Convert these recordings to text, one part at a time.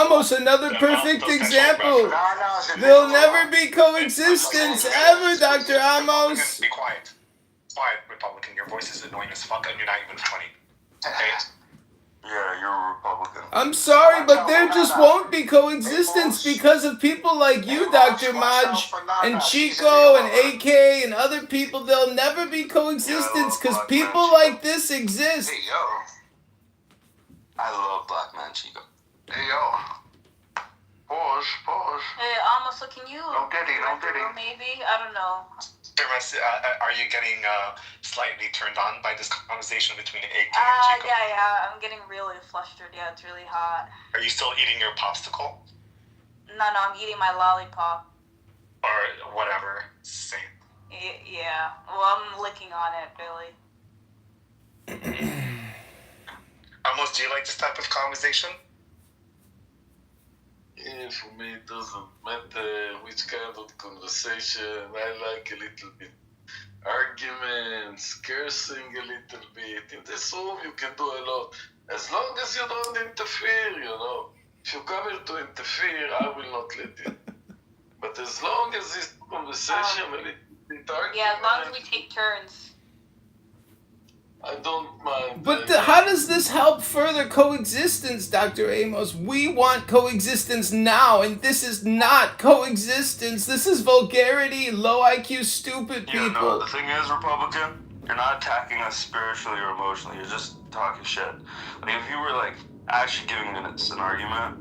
Amos, another perfect example. There'll never be coexistence ever, Dr. Amos. Be quiet. Quiet, Republican. Your voice is annoying as fuck and you're not even funny. Okay? Yeah, you're a Republican. I'm sorry, but there just won't be coexistence because of people like you, Dr. Maj, and Chico, and AK, and other people. There'll never be coexistence because people like this exist. Hey, yo. I love Black Man Chico. Hey, yo. Pause. Hey, Alma, so can you... No diddy. Maybe? I don't know. Are you getting slightly turned on by this conversation between AK and Chico? Yeah. I'm getting really flustered. Yeah, it's really hot. Are you still eating your popsicle? No, I'm eating my lollipop. Or whatever. Same. Yeah. Well, I'm licking on it, Billy. Almost, do you like this type of conversation? Yeah, for me it doesn't matter which kind of conversation. I like a little bit arguments, cursing a little bit. In this room you can do a lot. As long as you don't interfere, you know. If you come here to interfere, I will not let you. But as long as this conversation, a little bit argument... Yeah, as long as we take turns. I don't mind. But how does this help further coexistence, Dr. Amos? We want coexistence now, and this is not coexistence. This is vulgarity, low IQ, stupid people. You know, the thing is, Republican, you're not attacking us spiritually or emotionally. You're just talking shit. Like, if you were, like, actually giving us an argument,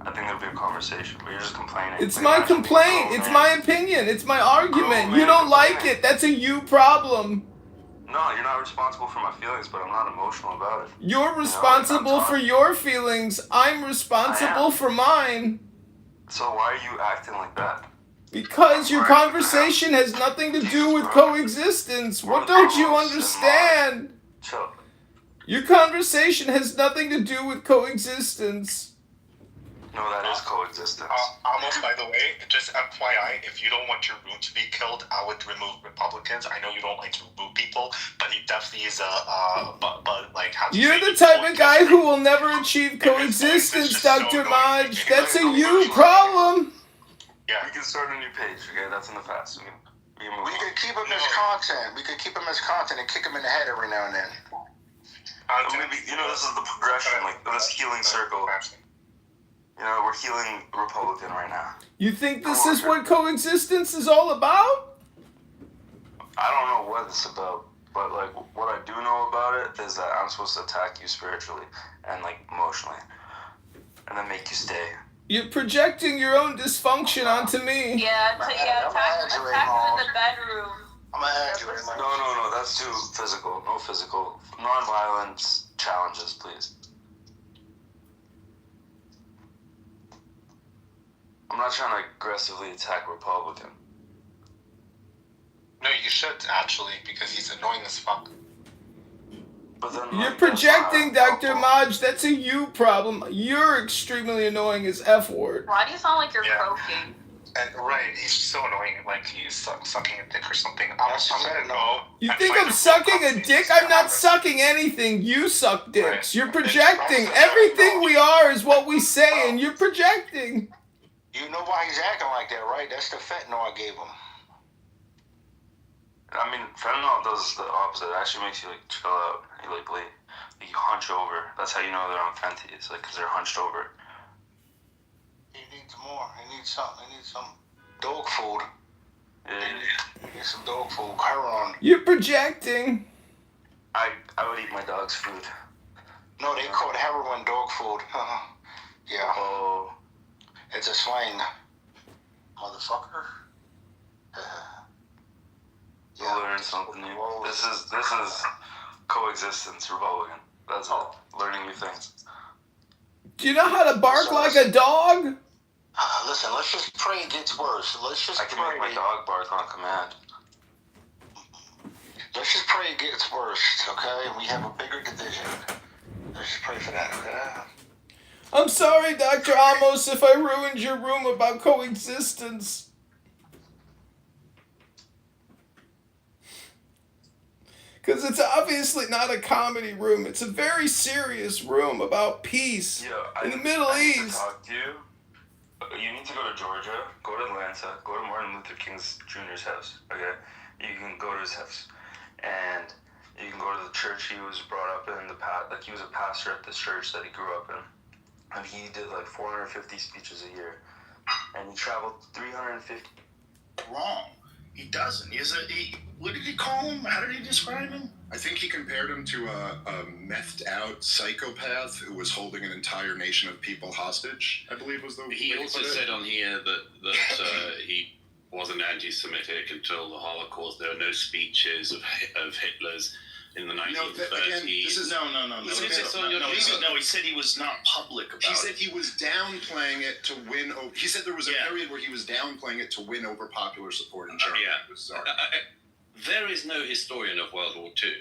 I think there'd be a conversation, but you're just complaining. It's my complaint. It's my opinion. It's my argument. You don't like it. That's a you problem. No, you're not responsible for my feelings, but I'm not emotional about it. You're responsible for your feelings. I'm responsible for mine. So why are you acting like that? Because your conversation has nothing to do with coexistence. What don't you understand? Chill. Your conversation has nothing to do with coexistence. No, that is coexistence. Almost, by the way, just FYI, if you don't want your room to be killed, I would remove Republicans. I know you don't like to remove people, but he definitely is but like how. You're the type of guy who will never achieve coexistence, Dr. Maj. That's a you problem. Yeah. We can start a new page, okay? That's in the past. We can keep him as content. We can keep him as content and kick him in the head every now and then. Maybe, this is the progression, like this healing circle. You know, we're healing Republican right now. You think this is what coexistence is all about? I don't know what it's about, but like what I do know about it is that I'm supposed to attack you spiritually and like emotionally, and then make you stay. You're projecting your own dysfunction onto me. Yeah, attack him in the bedroom. I'm gonna add you in my... No, that's too physical. No physical. Non-violence challenges, please. I'm not trying to aggressively attack Republican. No, you should, actually, because he's annoying as fuck. But then, you're projecting, Dr. Maj. That's a you problem. You're extremely annoying as F word. Why do you sound like you're croaking? And right, he's so annoying, like he's sucking a dick or something. I'm gonna know. You think I'm sucking a dick? I'm not sucking anything. You suck dicks. Right. You're projecting. Everything we are is what we say, and you're projecting. You know why he's acting like that, right? That's the fentanyl I gave him. I mean, fentanyl does the opposite. It actually makes you, like, chill out. You, like, you hunch over. That's how you know they're on Fenty. It's, like, because they're hunched over. He needs more. He needs something. He needs some dog food. Yeah. He needs some dog food. Heroin. You're projecting. I would eat my dog's food. No, they call it heroin dog food. Yeah. Oh. It's a slang. Motherfucker. Yeah, learn something new. This is coexistence, Republican. That's it. Learning new things. Do you know how to bark like a dog? Listen, let's just pray it gets worse. I can make my dog bark on command. Let's just pray it gets worse, okay? We have a bigger division. Let's just pray for that, okay? I'm sorry, Dr. Amos, if I ruined your room about coexistence. Because it's obviously not a comedy room. It's a very serious room about peace in the Middle I need to East. talk to you. You need to go to Georgia, go to Atlanta, go to Martin Luther King Jr.'s house, okay? You can go to his house. And you can go to the church he was brought up in, like he was a pastor at this church that he grew up in. And he did like 450 speeches a year. And he traveled 350. Wrong. He doesn't. What did he call him? How did he describe him? I think he compared him to a methed out psychopath who was holding an entire nation of people hostage, I believe was the He way to also put it. said on here that he wasn't anti-Semitic until the Holocaust. There were no speeches of Hitler's in the 1930s. This is No. he He said he was not public about it. He said he was downplaying it to win over. He said there was a period where he was downplaying it to win over popular support in Germany. There is no historian of World War II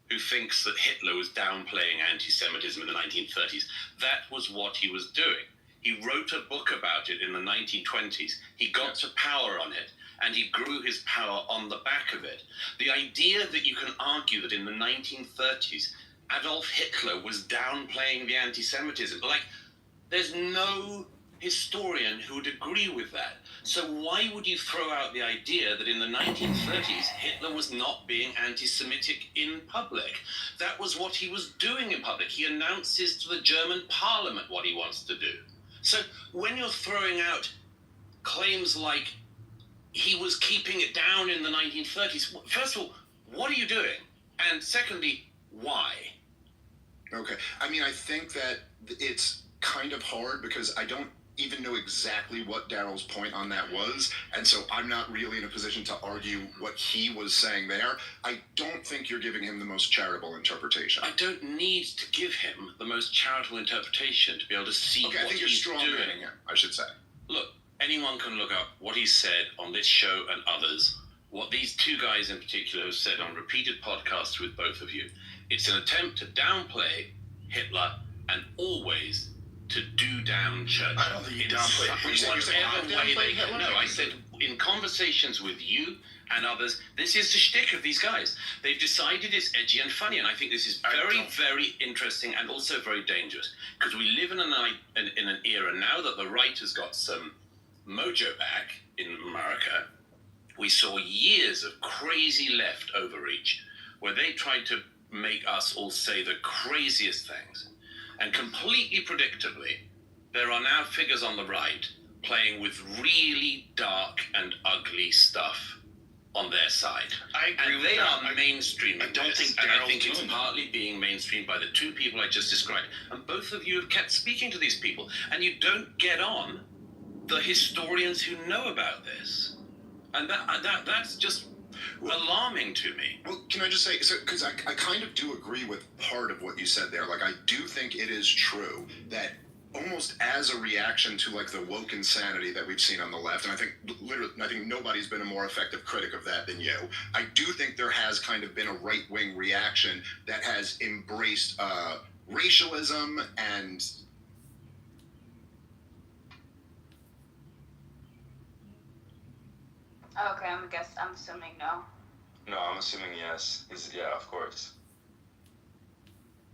who thinks that Hitler was downplaying anti-Semitism in the 1930s. That was what he was doing. He wrote a book about it in the 1920s. He got to power on it, and he grew his power on the back of it. The idea that you can argue that in the 1930s, Adolf Hitler was downplaying the anti-Semitism, there's no historian who would agree with that. So why would you throw out the idea that in the 1930s, Hitler was not being anti-Semitic in public? That was what he was doing in public. He announces to the German parliament what he wants to do. So when you're throwing out claims like he was keeping it down in the 1930s, first of all, what are you doing? And secondly, why? Okay. I mean, I think that it's kind of hard because I don't even know exactly what Daryl's point on that was, and so I'm not really in a position to argue what he was saying there. I don't think you're giving him the most charitable interpretation. I don't need to give him the most charitable interpretation to be able to see what he's doing. I think you're strong-manning him, I should say. Look, anyone can look up what he said on this show and others, what these two guys in particular have said on repeated podcasts with both of you. It's an attempt to downplay Hitler and always to do down Churchill. I don't think he downplayed Hitler. No, I said in conversations with you and others, this is the shtick of these guys. They've decided it's edgy and funny, and I think this is very, very interesting and also very dangerous, because we live in an era now that the right has got some mojo back in America. We saw years of crazy left overreach, where they tried to make us all say the craziest things. And completely predictably, there are now figures on the right playing with really dark and ugly stuff on their side. I agree and with they that. are mainstream. I don't think and I Daryl's think it's doing partly being mainstreamed by the two people I just described. And both of you have kept speaking to these people, and you don't get on the historians who know about this. And that's just alarming to me. Well, can I just say, because I kind of do agree with part of what you said there. I do think it is true that almost as a reaction to the woke insanity that we've seen on the left, and I think nobody's been a more effective critic of that than you. I do think there has kind of been a right-wing reaction that has embraced racialism and. Okay, I'm assuming no. No, I'm assuming yes. Yeah, of course.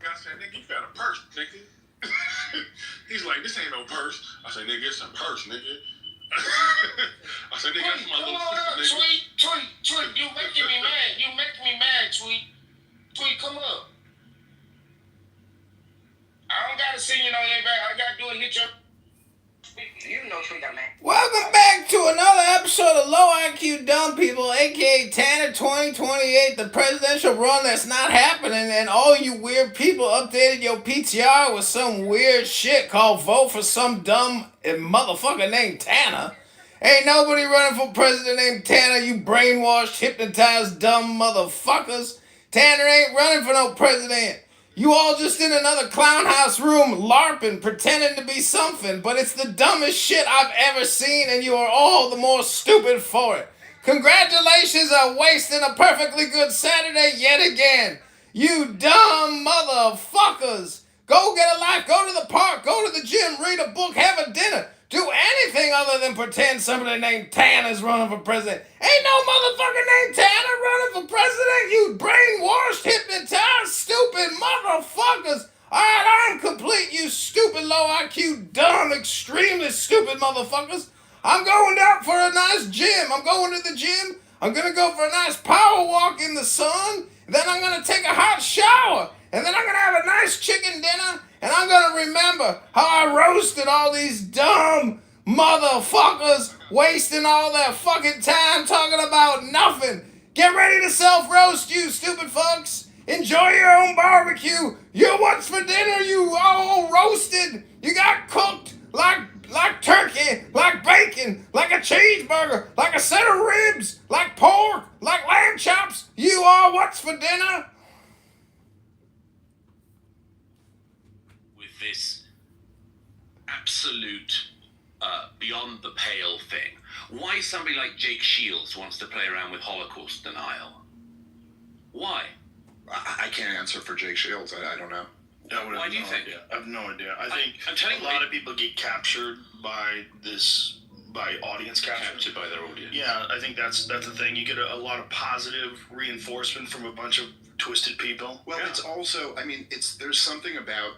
I said, nigga, you got a purse, nigga. He's like, this ain't no purse. I said, nigga, it's a purse, nigga. I said, nigga, that's my little sister, nigga. Tweet, you making me mad. You making me mad, Tweet. Tweet, come up. I don't gotta see you know your back. All I gotta do is hit your. You know, Tweet, man. Welcome back to another episode of Low IQ Dumb People, aka Tanner 2028, the presidential run that's not happening, and all you weird people updated your PTR with some weird shit called vote for some dumb motherfucker named Tanner. Ain't nobody running for president named Tanner, you brainwashed, hypnotized, dumb motherfuckers. Tanner ain't running for no president. You all just in another clown house room LARPing, pretending to be something, but it's the dumbest shit I've ever seen, and you are all the more stupid for it. Congratulations on wasting a perfectly good Saturday yet again. You dumb motherfuckers. Go get a life, go to the park, go to the gym, read a book, have a dinner. do anything other than pretend somebody named Tanner's running for president. Ain't no motherfucker named Tanner running for president, you brainwashed, hypnotized, stupid motherfuckers. Alright, I'm complete, you stupid low IQ, dumb, extremely stupid motherfuckers. I'm going out for a nice gym. I'm going to the gym. I'm going to go for a nice power walk in the sun. Then I'm going to take a hot shower. And then I'm going to have a nice chicken dinner. And I'm going to remember how I roasted all these dumb motherfuckers wasting all their fucking time talking about nothing. Get ready to self-roast, you stupid fucks. Enjoy your own barbecue. You what's for dinner, you all roasted. You got cooked like turkey, like bacon, like a cheeseburger, like a set of ribs, like pork, like lamb chops. You are what's for dinner? With this absolute beyond the pale thing, why somebody like Jake Shields wants to play around with Holocaust denial? Why? I can't answer for Jake Shields. I don't know. Why do you think? I have no idea. I think I'm telling a lot of people get captured by audience capture. Captured by their audience. Yeah, I think that's the thing. You get a lot of positive reinforcement from a bunch of twisted people. Well, it's also, I mean, there's something about,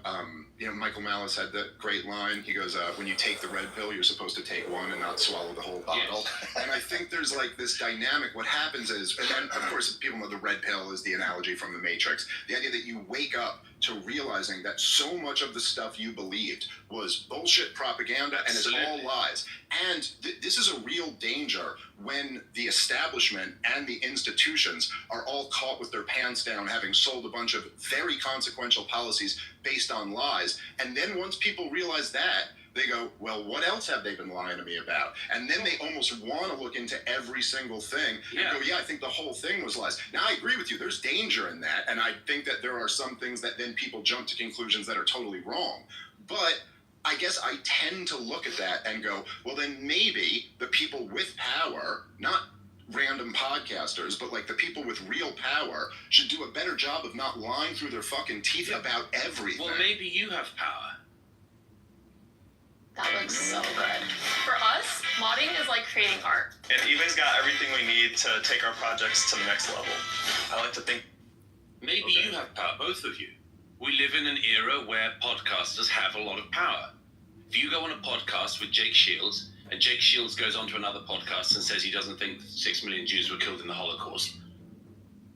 Michael Malice had that great line. He goes, when you take the red pill, you're supposed to take one and not swallow the whole bottle. Yes. And I think there's like this dynamic. What happens is, and then of course people know the red pill is the analogy from the Matrix. The idea that you wake up to realizing that so much of the stuff you believed was bullshit propaganda. Absolutely. And it's all lies. And this is a real danger when the establishment and the institutions are all caught with their pants down, having sold a bunch of very consequential policies based on lies. And then once people realize that, they go, well, what else have they been lying to me about? And then they almost want to look into every single thing and go, yeah, I think the whole thing was lies. Now, I agree with you. There's danger in that. And I think that there are some things that then people jump to conclusions that are totally wrong. But I guess I tend to look at that and go, well, then maybe the people with power, not random podcasters, but like the people with real power should do a better job of not lying through their fucking teeth about everything. Well, maybe you have power. That looks so good. For us, modding is like creating art. And Eva's got everything we need to take our projects to the next level. I like to think... Maybe you have power, both of you. We live in an era where podcasters have a lot of power. If you go on a podcast with Jake Shields, and Jake Shields goes on to another podcast and says he doesn't think 6 million Jews were killed in the Holocaust,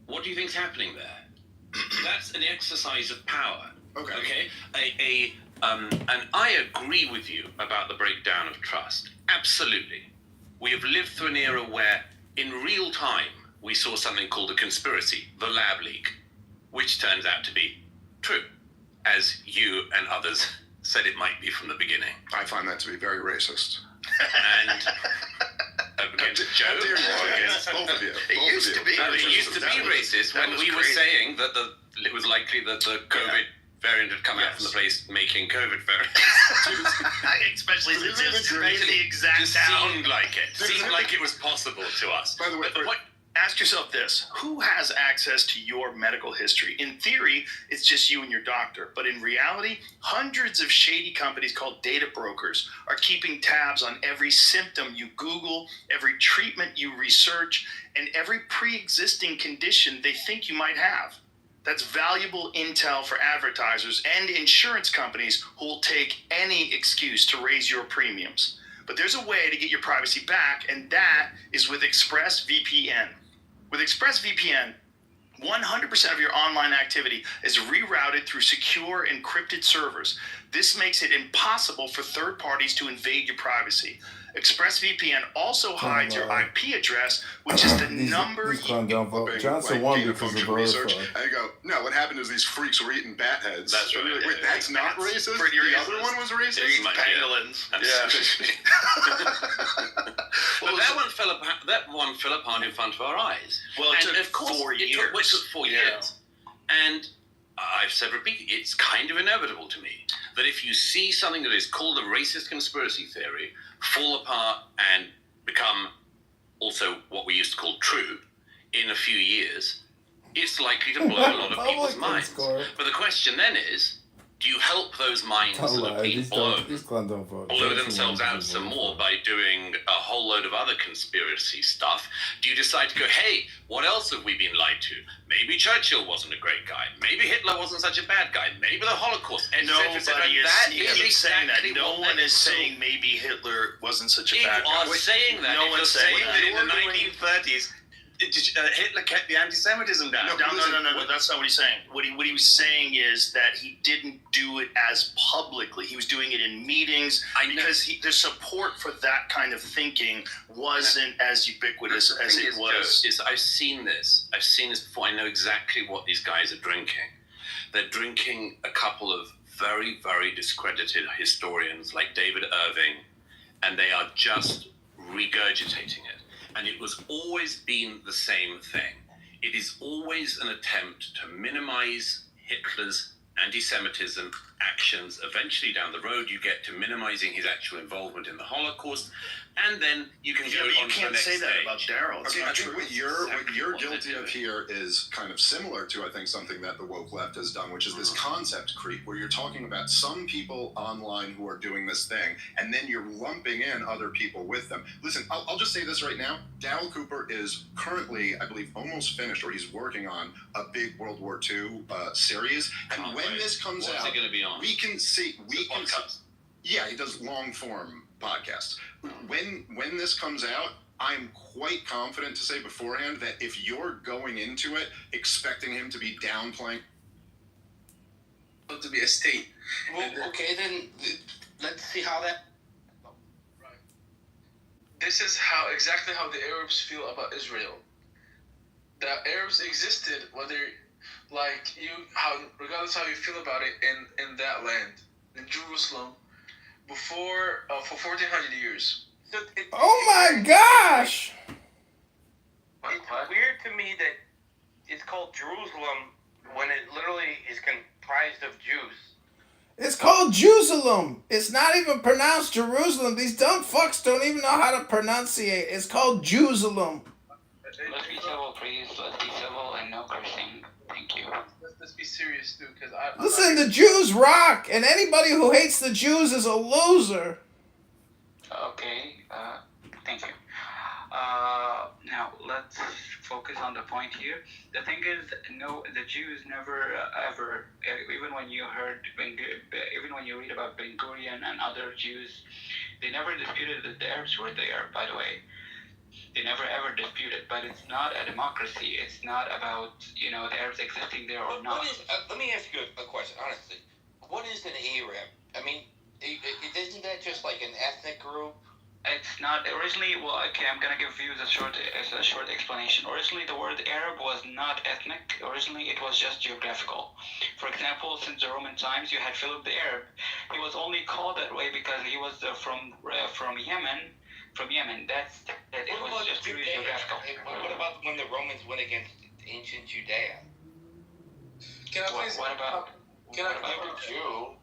what do you think's happening there? That's an exercise of power. Okay? And I agree with you about the breakdown of trust. Absolutely. We have lived through an era where, in real time, we saw something called a conspiracy, the lab leak, which turns out to be true, as you and others said it might be from the beginning. I find that to be very racist. And against Joe, or against both of you. It used to be racist when we were saying that it was likely that the COVID variant had come out from the place making COVID variants. Especially since it's the exact Just seemed like it. Seemed like it was possible to us. By the way, ask yourself this: who has access to your medical history? In theory, it's just you and your doctor. But in reality, hundreds of shady companies called data brokers are keeping tabs on every symptom you Google, every treatment you research, and every pre-existing condition they think you might have. That's valuable intel for advertisers and insurance companies who will take any excuse to raise your premiums. But there's a way to get your privacy back, and that is with ExpressVPN. With ExpressVPN, 100% of your online activity is rerouted through secure encrypted servers. This makes it impossible for third parties to invade your privacy. ExpressVPN also hides your IP address, which is the number you... Johnson won because of research. I go, no, what happened is these freaks were eating bat heads. That's right. Wait, that's not racist? The other one was racist? They're eating pangolins. Well, that one fell apart in front of our eyes. Well, it and took of course, 4 years. It took 4 years. And I've said repeatedly, it's kind of inevitable to me that if you see something that is called a racist conspiracy theory fall apart and become also what we used to call true in a few years, it's likely to blow a lot of people's minds. But the question then is, Do you help those minds that have been blown blow themselves out some more by doing a whole load of other conspiracy stuff? Do you decide to go, hey, what else have we been lied to? Maybe Churchill wasn't a great guy. Maybe Hitler wasn't such a bad guy. Maybe the Holocaust, etc., etc. That is saying that. No one is saying maybe Hitler wasn't such a bad guy. You are saying that. No if one's you're saying saying that. that in the 1930s, Hitler kept the anti-Semitism down. No, that's not what he's saying. What he was saying is that he didn't do it as publicly. He was doing it in meetings because the support for that kind of thinking wasn't as ubiquitous as it was. Joe, I've seen this before. I know exactly what these guys are drinking. They're drinking a couple of very, very discredited historians like David Irving, and they are just regurgitating it. And it was always been the same thing. It is always an attempt to minimize Hitler's anti-Semitism actions. Eventually down the road, you get to minimizing his actual involvement in the Holocaust, and then you can go on to the next stage. You can't say that about Daryl. Okay, I think what you're guilty of here is kind of similar to, I think, something that the woke left has done, which is this concept creep, where you're talking about some people online who are doing this thing, and then you're lumping in other people with them. Listen, I'll just say this right now. Daryl Cooper is currently, I believe, almost finished, or he's working on a big World War II series. And when this comes out, what's it going to be on? we can see. Yeah, he does long form podcasts. When this comes out, I'm quite confident to say beforehand that if you're going into it expecting him to be downplaying, to be a state. Well, okay, then let's see how that. Right. This is exactly how the Arabs feel about Israel. The Arabs existed, regardless how you feel about it, in that land, in Jerusalem, for 1,400 years. Oh my gosh! It's weird to me that it's called Jerusalem when it literally is comprised of Jews. It's called Jerusalem. It's not even pronounced Jerusalem. These dumb fucks don't even know how to pronunciate. It's called Jerusalem. Let's be civil, please. Let's be civil and no cursing. Thank you. Let's be serious, too, because Listen, the Jews rock, and anybody who hates the Jews is a loser. Okay, thank you. Now, let's focus on the point here. The thing is, no, the Jews never, ever, even when you read about Ben Gurion and other Jews, they never disputed that the Arabs were there, by the way. They never ever disputed, but it's not a democracy. It's not about, the Arabs existing there or not. Let me ask you a question, honestly. What is an Arab? I mean, isn't that just like an ethnic group? It's not originally. Well, okay, I'm gonna give you a short explanation. Originally, the word Arab was not ethnic. Originally, it was just geographical. For example, since the Roman times, you had Philip the Arab. He was only called that way because he was from Yemen. From Yemen, it was just purely geographical. What about when the Romans went against ancient Judea? Can I please? What about? They were Jew.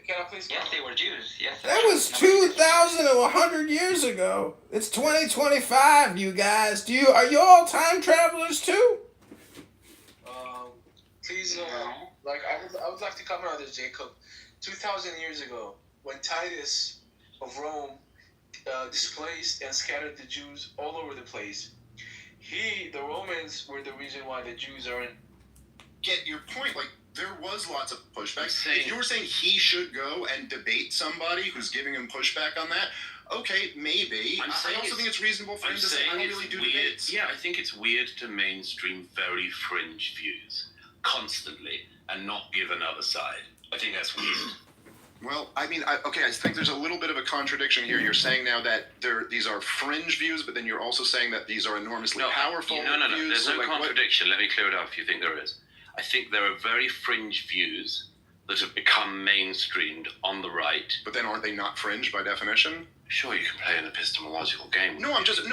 Can I please? Yes, they were Jews. Yes. That was 2,100 years ago. It's 2025, you guys. Are you all time travelers too? Please, I would like to comment on this, Jacob. 2,000 years ago, when Titus of Rome displaced and scattered the Jews all over the place, the Romans were the reason why the Jews are in. Get your point. Like, there was lots of pushback. If you were saying he should go and debate somebody who's giving him pushback on that, okay, maybe. I also think it's reasonable for him to say, I don't really do debates. Yeah, I think it's weird to mainstream very fringe views constantly and not give another side. I think that's weird. Well, I mean, I think there's a little bit of a contradiction here. You're saying now that these are fringe views, but then you're also saying that these are enormously powerful views. No. There's no contradiction. Let me clear it up if you think there is. I think there are very fringe views that have become mainstreamed on the right. But then aren't they not fringe by definition? Sure, you can play an epistemological game. I'm just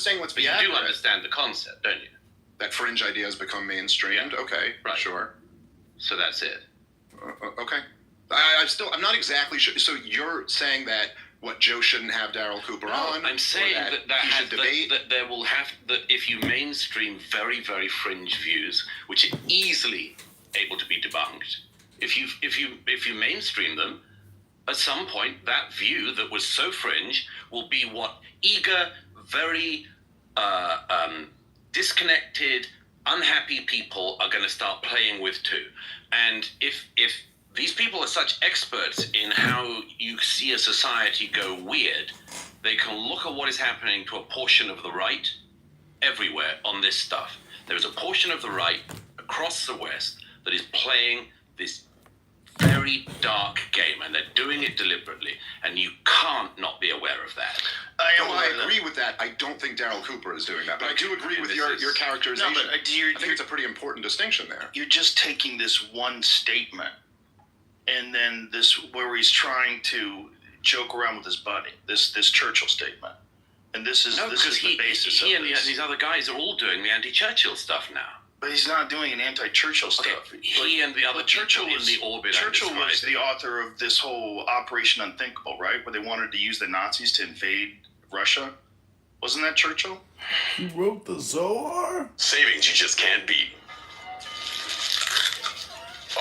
saying let's be accurate. You do understand the concept, don't you? That fringe ideas become mainstreamed? Yeah. Okay, right. Sure. So that's it. Okay. I'm not exactly sure. So you're saying that Joe shouldn't have Daryl Cooper on? I'm saying that he should debate. That if you mainstream very, very fringe views, which are easily able to be debunked, if you mainstream them, at some point that view that was so fringe will be what eager, very disconnected, unhappy people are going to start playing with too. And if these people are such experts in how you see a society go weird, they can look at what is happening to a portion of the right everywhere on this stuff. There is a portion of the right across the West that is playing this very dark game, and they're doing it deliberately, and you can't not be aware of that. I agree with that. I don't think Daryl Cooper is doing that, but I do agree with your characterization. No, but I think it's a pretty important distinction there. You're just taking this one statement, and then this where he's trying to joke around with his buddy. This Churchill statement, and this is the basis of he and this. these other guys are all doing the anti-Churchill stuff now. But he's not doing an anti-Churchill stuff. He and the other Churchill people in the orbit. Churchill was the author of this whole Operation Unthinkable, right? Where they wanted to use the Nazis to invade Russia. Wasn't that Churchill? He wrote the Zohar? Savings you just can't beat.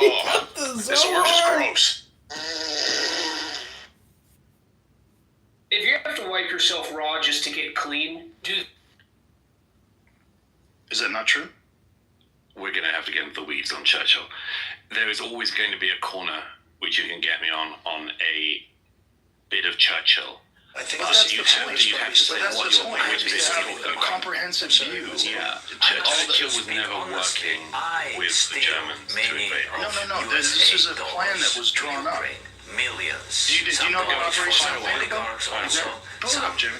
Oh, this work is gross. If you have to wipe yourself raw just to get clean, do. Is that not true? We're going to have to get into the weeds on Churchill. There is always going to be a corner which you can get me on a bit of Churchill. I think that's the point. You have to say That's what the your point. point You is. have a comprehensive view. Yeah, Churchill was never working with the Germans to invade. No. This is a plan that was drawn up. Millions. Do you know about Operation Unthinkable? Pull it up, Jimmy.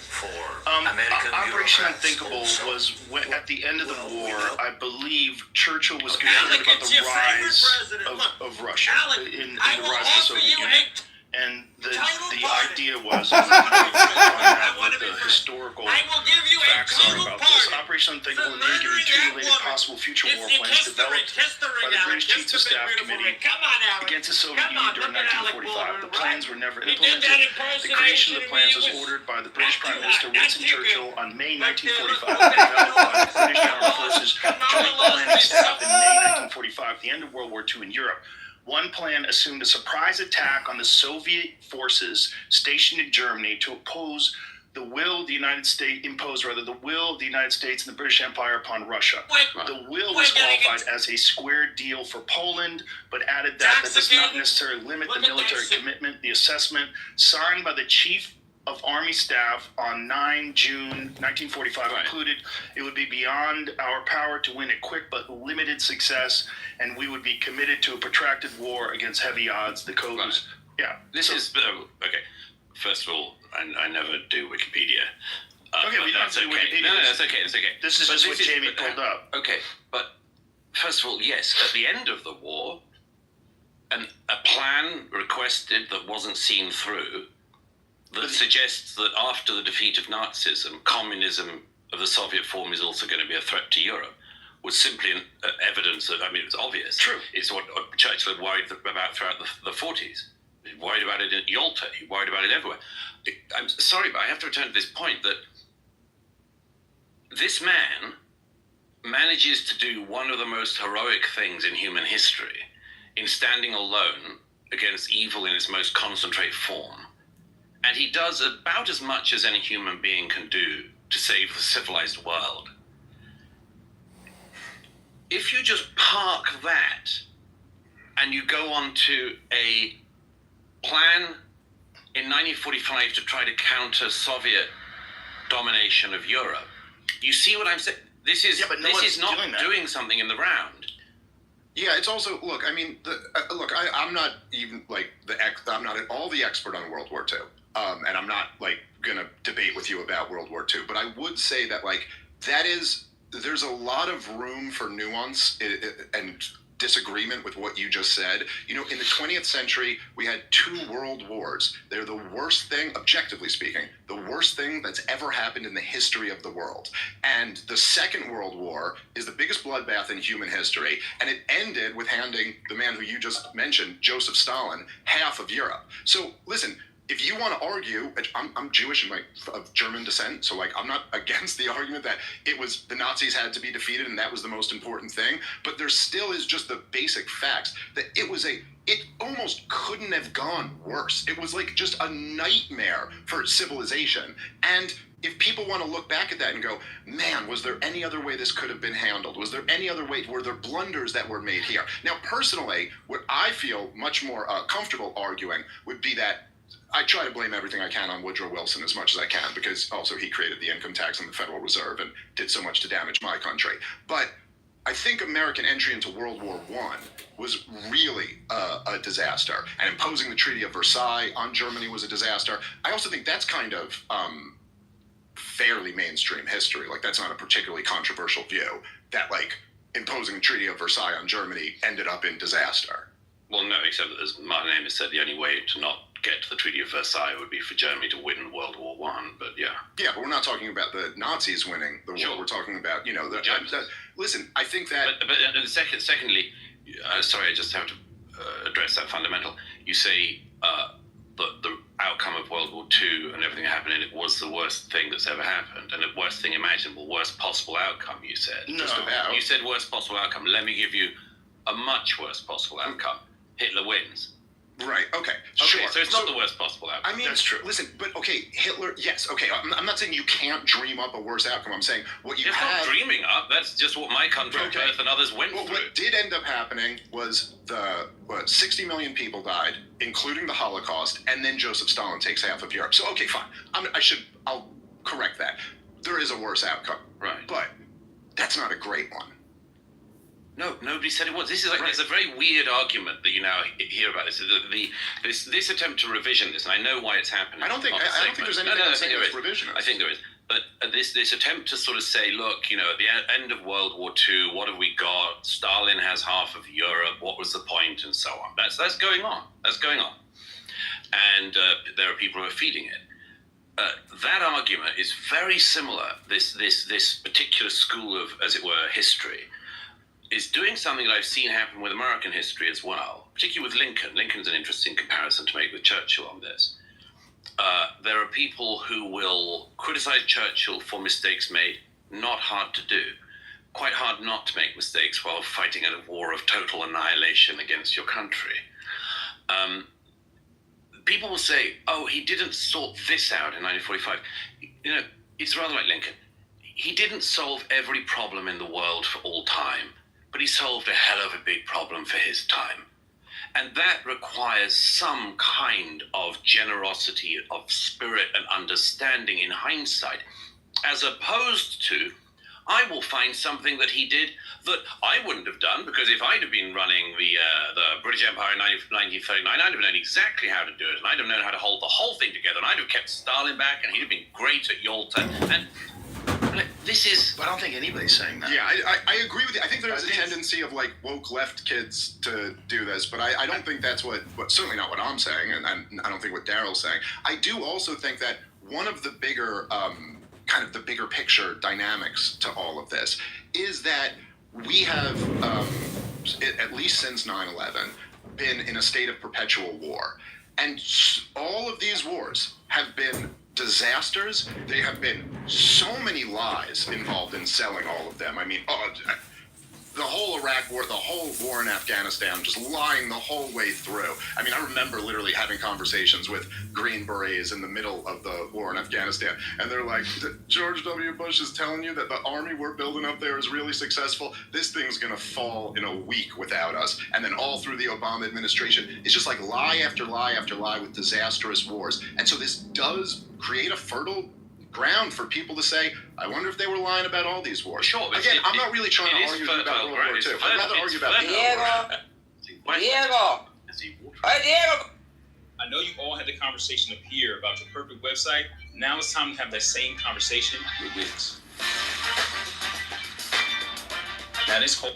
Operation Unthinkable was at the end of the war. I believe Churchill was concerned about the rise of Russia in the rise of the Soviet Union. And the idea was what the historical facts are about this. Operation Unthinkable enumerated two related possible future war plans developed by the British Chiefs of Staff Committee against the Soviet Union during 1945. The plans were never implemented. The creation of the plans was ordered by the British Prime Minister Winston Churchill on May 1945 and developed by the British Armed Forces Joint Planning Staff in May 1945, the end of World War II in Europe. One plan assumed a surprise attack on the Soviet forces stationed in Germany to oppose the will of the United States, the will of the United States and the British Empire upon Russia. The will was qualified as a square deal for Poland, but added that does not necessarily limit the military commitment. The assessment signed by the Chief of Army Staff on 9 June 1945 included it would be beyond our power to win a quick but limited success, and we would be committed to a protracted war against heavy odds. The code was, This is okay. First of all, I never do Wikipedia. Okay, we don't do Wikipedia. No, that's okay. It's okay. This is just what Jamie pulled up. Okay, but first of all, yes, at the end of the war, a plan requested that wasn't seen through. That suggests that after the defeat of Nazism, communism of the Soviet form is also going to be a threat to Europe, was simply evidence that, it's obvious. True. It's what Churchill had worried about throughout the 40s. He worried about it at Yalta. He worried about it everywhere. I'm sorry, but I have to return to this point that this man manages to do one of the most heroic things in human history in standing alone against evil in its most concentrated form. And he does about as much as any human being can do to save the civilized world. If you just park that and you go on to a plan in 1945 to try to counter Soviet domination of Europe, you see what I'm saying? This is not doing something in the round. Yeah, it's also I'm not even I'm not at all the expert on World War II, and I'm not gonna debate with you about World War II. But I would say that there's a lot of room for nuance and disagreement with what you just said. In the 20th century, we had 2 world wars. They're the worst thing, objectively speaking, the worst thing that's ever happened in the history of the world. And the Second World War is the biggest bloodbath in human history, and it ended with handing the man who you just mentioned, Joseph Stalin, half of Europe. So listen, if you want to argue, I'm Jewish and of German descent, so like I'm not against the argument that it was the Nazis had to be defeated and that was the most important thing, but there still is just the basic facts that it almost couldn't have gone worse. It was like just a nightmare for civilization. And if people want to look back at that and go, man, was there any other way this could have been handled? Was there any other way? Were there blunders that were made here? Now, personally, what I feel much more comfortable arguing would be that I try to blame everything I can on Woodrow Wilson as much as I can, because also he created the income tax and the Federal Reserve and did so much to damage my country. But I think American entry into World War I was really a disaster, and imposing the Treaty of Versailles on Germany was a disaster. I also think that's kind of fairly mainstream history. Like, that's not a particularly controversial view, that like imposing the Treaty of Versailles on Germany ended up in disaster. Well, no, except that, as Martin Amis said, the only way to not get to the Treaty of Versailles would be for Germany to win World War One. But yeah. Yeah, but we're not talking about the Nazis winning the war. Sure. We're talking about, listen, I think that... But secondly, sorry, I just have to address that fundamental. You say the outcome of World War II and everything that happened in it was the worst thing that's ever happened, and the worst thing imaginable, worst possible outcome, you said. No. Just about. You said worst possible outcome. Let me give you a much worse possible outcome. Hitler wins. Right, okay, sure. Sure. So it's not the worst possible outcome. I mean, that's true. Listen, but okay, Hitler, yes, okay, I'm not saying you can't dream up a worse outcome. I'm saying what you it's have... not dreaming up. That's just what my country and others went through. What did end up happening was 60 million people died, including the Holocaust, and then Joseph Stalin takes half of Europe. So, okay, fine. I'll correct that. There is a worse outcome. Right. But that's not a great one. No, nobody said it was. This is like there's a very weird argument that you now hear about this. This attempt to revision this, and I know why it's happening. I don't think there's anything that's revisionist. I think there is. But this attempt to sort of say, look, at the end of World War II, what have we got? Stalin has half of Europe. What was the point? And so on. That's going on. That's going on. And there are people who are feeding it. That argument is very similar. This particular school of, as it were, history is doing something that I've seen happen with American history as well, particularly with Lincoln. Lincoln's an interesting comparison to make with Churchill on this. There are people who will criticize Churchill for mistakes made, not hard to do. Quite hard not to make mistakes while fighting at a war of total annihilation against your country. People will say, oh, he didn't sort this out in 1945. It's rather like Lincoln. He didn't solve every problem in the world for all time, but he solved a hell of a big problem for his time. And that requires some kind of generosity of spirit and understanding in hindsight, as opposed to, I will find something that he did that I wouldn't have done, because if I'd have been running the British Empire in 1939, I'd have known exactly how to do it, and I'd have known how to hold the whole thing together, and I'd have kept Stalin back, and he'd have been great at Yalta. And this is... I don't think anybody's saying that. Yeah, I agree with you. I think there's a tendency of like woke left kids to do this, but I don't think that's what certainly not what I'm saying, and I don't think what Daryl's saying. I do also think that one of the bigger kind of the bigger picture dynamics to all of this is that we have at least since 9/11 been in a state of perpetual war, and all of these wars have been disasters. They have been so many lies involved in selling all of them. I mean, the whole Iraq war, the whole war in Afghanistan, just lying the whole way through. I mean, I remember literally having conversations with Green Berets in the middle of the war in Afghanistan, and they're like, George W. Bush is telling you that the army we're building up there is really successful. This thing's gonna fall in a week without us. And then all through the Obama administration, it's just like lie after lie after lie with disastrous wars. And so this does create a fertile ground for people to say, I wonder if they were lying about all these wars. Sure. Again, I'm not really trying to argue about World War II. I'd rather argue about Diego! Hey, Diego! I know you all had the conversation up here about the perfect website. Now it's time to have that same conversation with Wix. That is whole.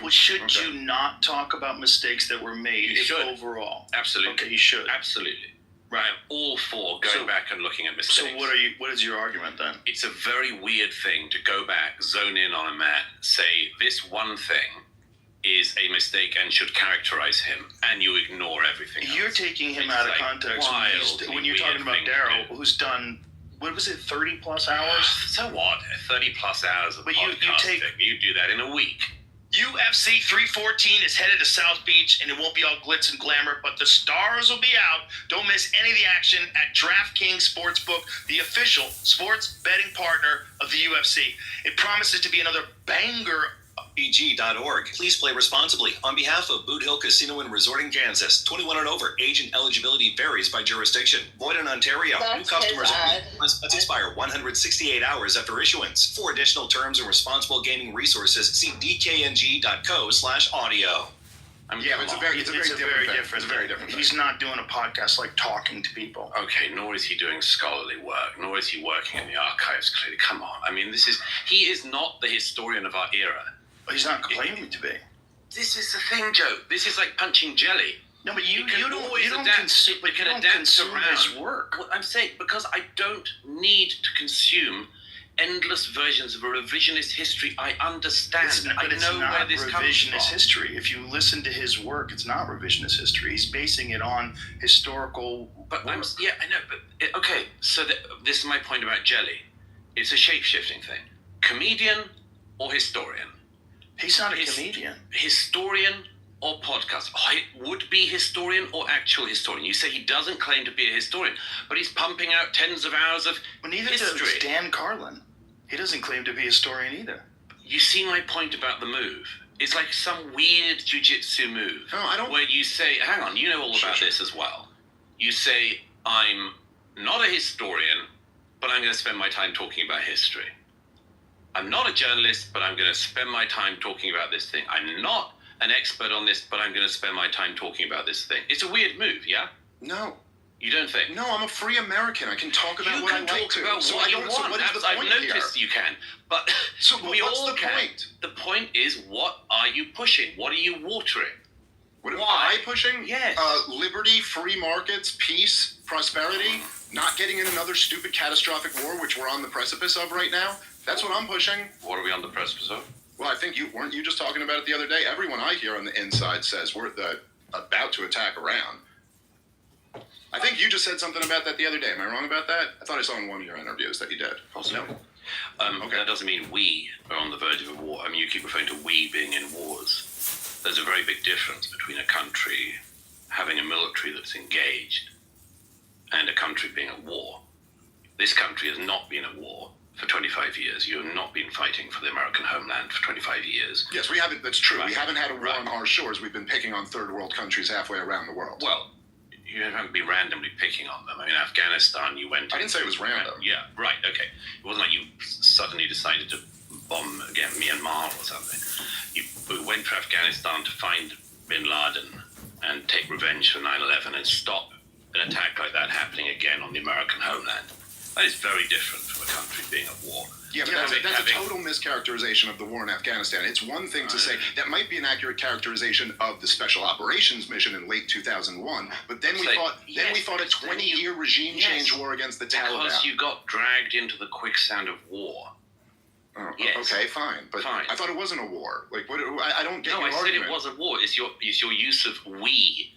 Well, should you not talk about mistakes that were made overall? Absolutely. Okay, you should. Absolutely. Right. I'm all for going back and looking at mistakes. So what is your argument then? It's a very weird thing to go back, zone in on a mat, say this one thing is a mistake and should characterize him, and you ignore everything else. You're taking him It's out of like context when you're talking about Daryl, who's done, what was it, 30 plus hours? So what? 30 plus hours of podcasting. You do that in a week. UFC 314 is headed to South Beach, and it won't be all glitz and glamour, but the stars will be out. Don't miss any of the action at DraftKings Sportsbook, the official sports betting partner of the UFC. It promises to be another banger. BG.org. Please play responsibly. On behalf of Boot Hill Casino and Resort in Kansas, 21 and over. Age and eligibility varies by jurisdiction. Void in Ontario. New customers only. Must expire 168 hours after issuance. For additional terms and responsible gaming resources, see dkng.co/audio. But it's a very different. He's not doing a podcast like talking to people. Okay, nor is he doing scholarly work, nor is he working in the archives, clearly. Come on. I mean, he is not the historian of our era. He's not claiming to be. This is the thing, Joe. This is like punching jelly. No, but you don't consume his work. Well, I'm saying because I don't need to consume endless versions of a revisionist history. I understand. I know where this comes from. Revisionist history. If you listen to his work, it's not revisionist history. He's basing it on historical. But I know. But okay. So this is my point about jelly. It's a shape-shifting thing. Comedian or historian. He's not a comedian. Historian or podcast. It would be historian or actual historian. You say he doesn't claim to be a historian, but he's pumping out tens of hours of history. Does Dan Carlin. He doesn't claim to be a historian either. You see my point about the move? It's like some weird jiu-jitsu move. No, I don't. Where you say, hang on, you know all about this as well. You say, I'm not a historian, but I'm going to spend my time talking about history. I'm not a journalist, but I'm going to spend my time talking about this thing. I'm not an expert on this, but I'm going to spend my time talking about this thing. It's a weird move, yeah? No. You don't think? No, I'm a free American. I can talk about what I like to. You can talk about what you want. So what is the I've point noticed here? you can. But we what's all the can. point? The point is, what are you pushing? What are you watering? What am I pushing? Yes. Liberty, free markets, peace, prosperity, not getting in another stupid catastrophic war, which we're on the precipice of right now. That's what I'm pushing. What are we on the precipice of? Well, I think weren't you just talking about it the other day? Everyone I hear on the inside says we're about to attack Iran. I think you just said something about that the other day. Am I wrong about that? I thought I saw in one of your interviews that you did. Possibly. No. That doesn't mean we are on the verge of a war. I mean, you keep referring to we being in wars. There's a very big difference between a country having a military that's engaged and a country being at war. This country has not been at war for 25 years. You have not been fighting for the American homeland for 25 years. Yes, we haven't. That's true. Right. We haven't had a war on our shores. We've been picking on third world countries halfway around the world. Well, you haven't been randomly picking on them. I mean, Afghanistan, you went... I didn't say it was random. Yeah, right, okay. It wasn't like you suddenly decided to bomb again Myanmar or something. You went to Afghanistan to find bin Laden and take revenge for 9/11 and stop an attack like that happening again on the American homeland. That is very different from a country being at war. Yeah, but that's a total mischaracterization of the war in Afghanistan. It's one thing to say that might be an accurate characterization of the Special Operations mission in late 2001, but then we fought a 20-year regime change war against the Taliban. Because you got dragged into the quicksand of war. Oh, okay, fine, but I thought it wasn't a war. Like, what? I don't get your argument. No, I said it was a war. It's your use of we.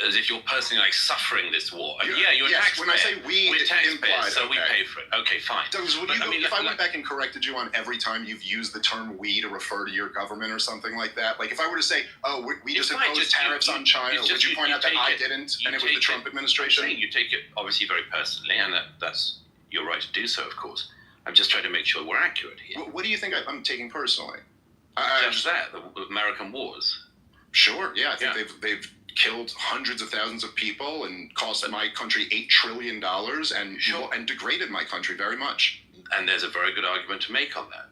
As if you're personally like suffering this war. Yeah, you're a taxpayer. When I say we, we're taxpayers, implied, so we pay for it. Okay, fine. If I went back and corrected you on every time you've used the term "we" to refer to your government or something like that, like if I were to say, "Oh, we just imposed tariffs on China," would you point out that I didn't, and it was the Trump administration? I'm saying you take it obviously very personally, and that's your right to do so, of course. I'm just trying to make sure we're accurate here. What do you think I'm taking personally? Just that, the American wars. Sure, yeah, I think they've killed hundreds of thousands of people and cost my country $8 trillion and degraded my country very much. And there's a very good argument to make on that.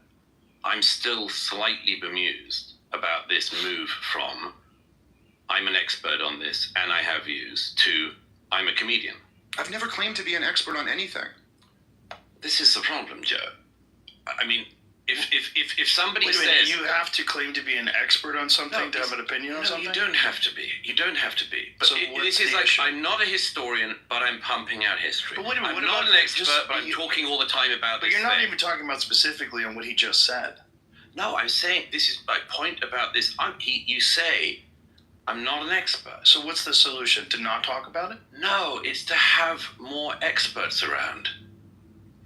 I'm still slightly bemused about this move from I'm an expert on this and I have views to I'm a comedian. I've never claimed to be an expert on anything. This is the problem, Joe. I mean, if somebody Wait a says... minute, you have to claim to be an expert on something to have an opinion on something? No, you don't have to be. You don't have to be. But So this is like, I'm not a historian, but I'm pumping out history. But wait a minute, I'm not an expert, but I'm talking all the time about this But you're not thing. even talking about specifically on what he just said. No, I'm saying this is my point about this. You say I'm not an expert. So what's the solution? To not talk about it? No, it's to have more experts around.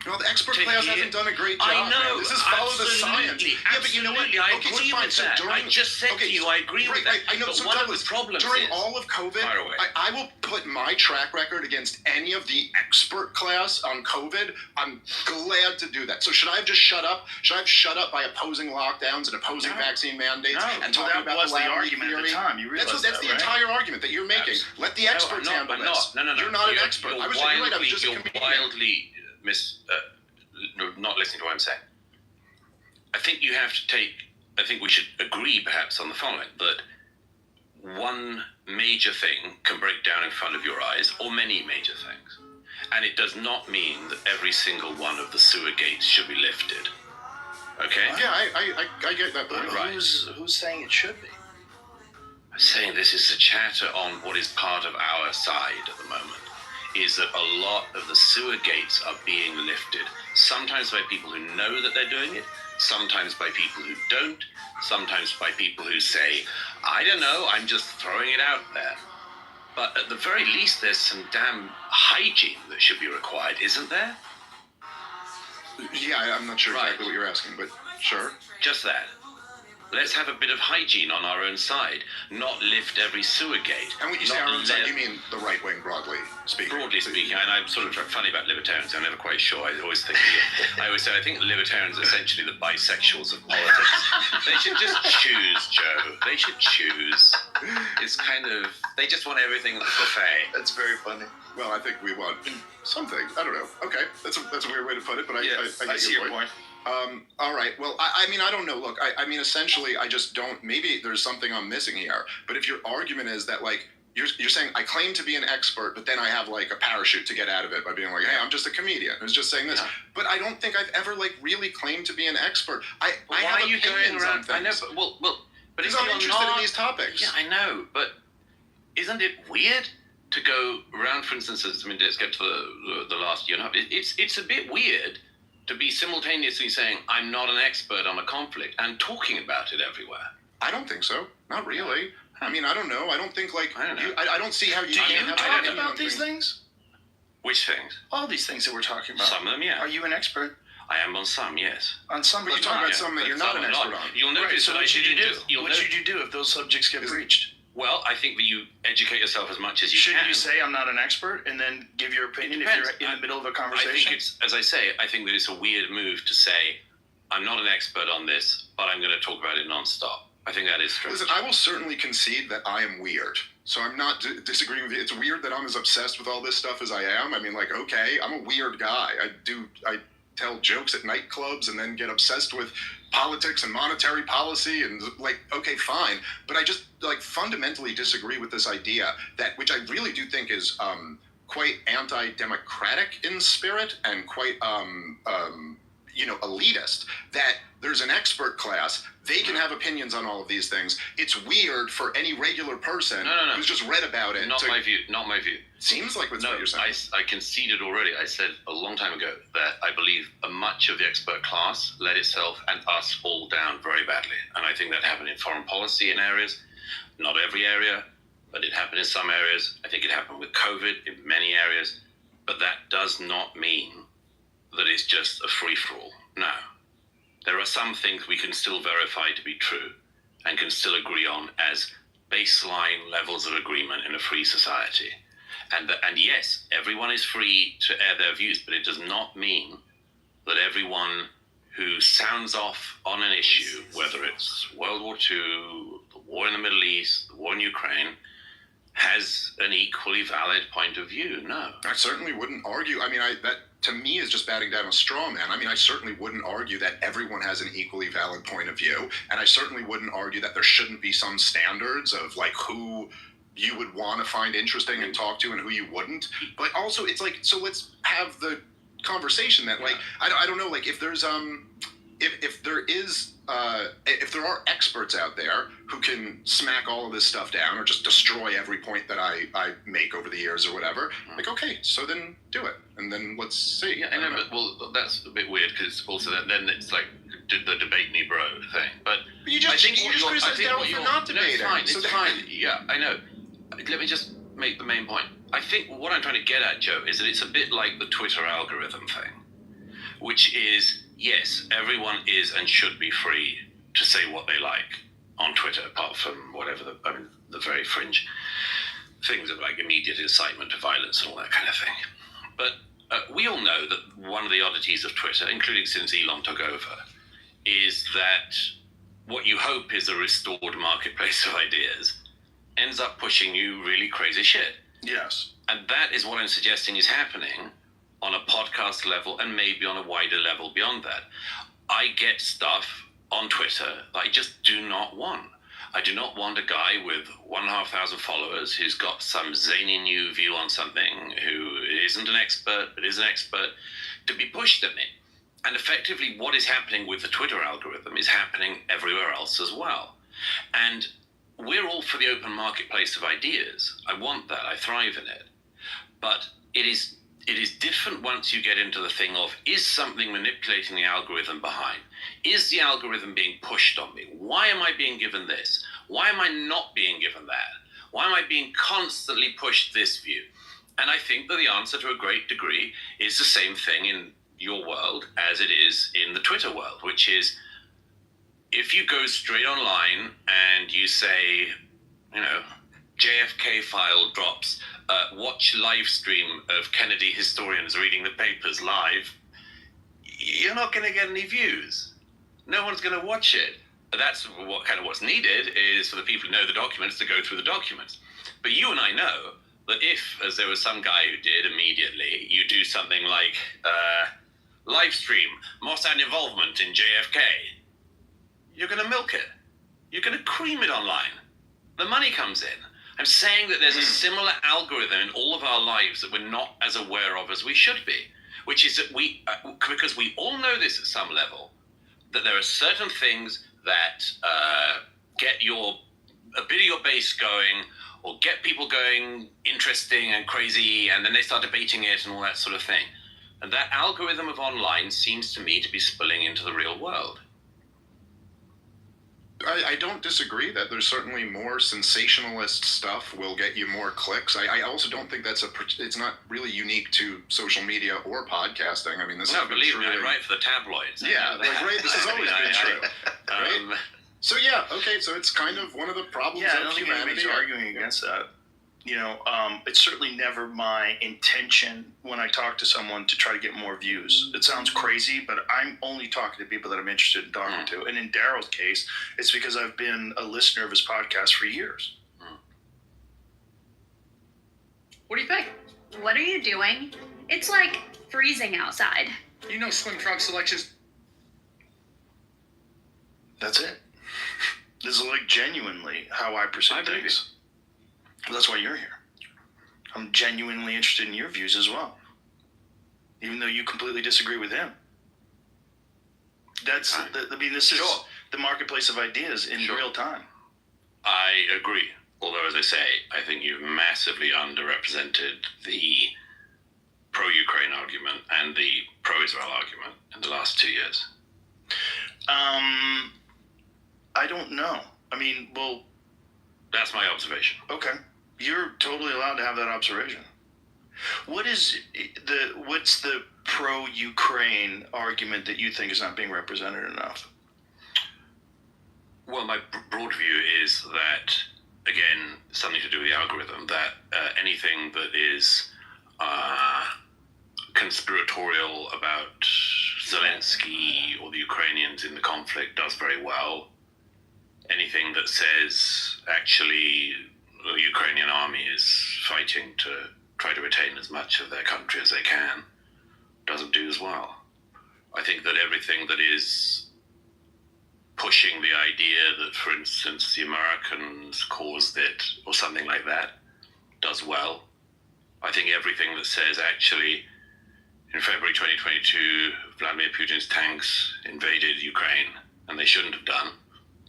Well, the expert class hasn't done a great job. I know. Man. This is follow the science. Yeah, but you know what? I agree with that. I just said to you, I agree with that. I know. But so one Douglas, of the problems during is, all of COVID, I will put my track record against any of the expert class on COVID. I'm glad to do that. So should I have just shut up? Should I have shut up by opposing lockdowns and opposing vaccine mandates and talking about was the the lab argument theory? at the time. You realize That's the entire argument that you're making. Let the experts handle this. No. You're not an expert. You're I was right. I was just a comedian. wildly not listening to what I'm saying. I think you have to I think we should agree perhaps on the following, that one major thing can break down in front of your eyes, or many major things. And it does not mean that every single one of the sewer gates should be lifted. Okay? Yeah, I get that point. Right. Who's saying it should be? I'm saying this is the chatter on what is part of our side at the moment, is that a lot of the sewer gates are being lifted, sometimes by people who know that they're doing it, sometimes by people who don't, sometimes by people who say, I don't know, I'm just throwing it out there. But at the very least, there's some damn hygiene that should be required, isn't there? Yeah, I'm not sure exactly what you're asking, but sure. Just that. Let's have a bit of hygiene on our own side, not lift every sewer gate. And when you say our own side, you mean the right wing, broadly speaking? Broadly speaking, and I'm sort of funny about libertarians. I'm never quite sure. I always think I think libertarians are essentially the bisexuals of politics. They should just choose, Joe. They should choose. It's kind of, they just want everything at the buffet. That's very funny. Well, I think we want something. I don't know. Okay, that's a weird way to put it, but I see your point. All right. Well, I mean, I don't know. Look, I mean, essentially, I just don't. Maybe there's something I'm missing here. But if your argument is that, like, you're saying I claim to be an expert, but then I have like a parachute to get out of it by being like, hey, I'm just a comedian who's just saying this. Yeah. But I don't think I've ever like really claimed to be an expert. I have opinions going around on things. I know, but because I'm interested in these topics. Yeah, I know, but isn't it weird to go around, for instance, I mean, let's get to the last year and a half. It's a bit weird to be simultaneously saying I'm not an expert on a conflict and talking about it everywhere. I don't think so. Not really. I mean, I don't know. I don't think like I don't see how you can have talk about these things. Which things? All these things that we're talking about. Some of them, yeah. Are you an expert? I am on some, yes. On some, but you're talking about some that you're not an expert on. You'll notice so that what should you do? What should you do if those subjects get breached? Well, I think that you educate yourself as much as you can. Should you say I'm not an expert and then give your opinion if you're in the middle of a conversation? I think it's, as I say, I think that it's a weird move to say I'm not an expert on this, but I'm going to talk about it nonstop. I think that is strange. Listen, I will certainly concede that I am weird. So I'm not disagreeing with you. It's weird that I'm as obsessed with all this stuff as I am. I mean, like, okay, I'm a weird guy. I tell jokes at nightclubs and then get obsessed with politics and monetary policy and like, okay, fine. But I just like fundamentally disagree with this idea that, which I really do think is quite anti-democratic in spirit and quite, elitist, that there's an expert class. They can have opinions on all of these things. It's weird for any regular person who's just read about it. Not my view. Not my view. Seems like that's what you're saying. I conceded already. I said a long time ago that I believe much of the expert class let itself and us fall down very badly. And I think that happened in foreign policy in areas. Not every area, but it happened in some areas. I think it happened with COVID in many areas. But that does not mean that it's just a free-for-all. No. There are some things we can still verify to be true and can still agree on as baseline levels of agreement in a free society. And yes, everyone is free to air their views, but it does not mean that everyone who sounds off on an issue, whether it's World War II, the war in the Middle East, the war in Ukraine, has an equally valid point of view. No. I certainly wouldn't argue. I mean, that to me is just batting down a straw man. I mean, I certainly wouldn't argue that everyone has an equally valid point of view. And I certainly wouldn't argue that there shouldn't be some standards of like who you would want to find interesting and talk to and who you wouldn't. But also it's like, so let's have the conversation that like, I don't know, like if there's, if there are experts out there who can smack all of this stuff down or just destroy every point that I make over the years or whatever, like, okay, so then do it. And then let's see. Yeah, I know, but well, that's a bit weird because also then it's like the debate me bro thing. But you just criticized Daryl for not debating. No, it's fine. Yeah, I know. Let me just make the main point. I think what I'm trying to get at, Joe, is that it's a bit like the Twitter algorithm thing, which is, yes, everyone is and should be free to say what they like on Twitter, apart from whatever the very fringe things of like immediate incitement to violence and all that kind of thing. But we all know that one of the oddities of Twitter, including since Elon took over, is that what you hope is a restored marketplace of ideas ends up pushing you really crazy shit. Yes. And that is what I'm suggesting is happening on a podcast level and maybe on a wider level beyond that. I get stuff on Twitter that I just do not want. I do not want a guy with 1,500 followers who's got some zany new view on something, who isn't an expert but is an expert, to be pushed at me. And effectively what is happening with the Twitter algorithm is happening everywhere else as well. And we're all for the open marketplace of ideas. I want that. I thrive in it. But it is different once you get into the thing of, is something manipulating the algorithm behind? Is the algorithm being pushed on me? Why am I being given this? Why am I not being given that? Why am I being constantly pushed this view? And I think that the answer to a great degree is the same thing in your world as it is in the Twitter world, which is, if you go straight online and you say, JFK file drops, watch live stream of Kennedy historians reading the papers live, you're not going to get any views. No one's going to watch it. That's what's needed is for the people who know the documents to go through the documents. But you and I know that if, as there was some guy who did immediately, you do something like live stream Mossad involvement in JFK, you're going to milk it. You're going to cream it online. The money comes in. I'm saying that there's a similar algorithm in all of our lives that we're not as aware of as we should be, which is that because we all know this at some level, that there are certain things that get a bit of your base going, or get people going interesting and crazy, and then they start debating it and all that sort of thing. And that algorithm of online seems to me to be spilling into the real world. I don't disagree that there's certainly more sensationalist stuff will get you more clicks. I also don't think it's not really unique to social media or podcasting. I mean, this no, believe me, I write for the tabloids. Yeah, this has always been true. Right? So yeah, okay, so it's kind of one of the problems of humanity. I don't think anybody's arguing against that. It's certainly never my intention when I talk to someone to try to get more views. It sounds crazy, but I'm only talking to people that I'm interested in talking to. And in Daryl's case, it's because I've been a listener of his podcast for years. What do you think? What are you doing? It's like freezing outside. Slim Trunk selections. That's it. This is like genuinely how I perceive things. That's why you're here. I'm genuinely interested in your views as well, even though you completely disagree with him. This is the marketplace of ideas in real time. I agree. Although, as I say, I think you've massively underrepresented the pro-Ukraine argument and the pro-Israel argument in the last 2 years. I don't know. That's my observation. Okay. You're totally allowed to have that observation. What's the pro-Ukraine argument that you think is not being represented enough? Well, my broad view is that, again, something to do with the algorithm, that anything that is conspiratorial about Zelensky or the Ukrainians in the conflict does very well. Anything that says, actually, the Ukrainian army is fighting to try to retain as much of their country as they can, doesn't do as well. I think that everything that is pushing the idea that, for instance, the Americans caused it or something like that does well. I think everything that says, actually, in February 2022, Vladimir Putin's tanks invaded Ukraine and they shouldn't have done,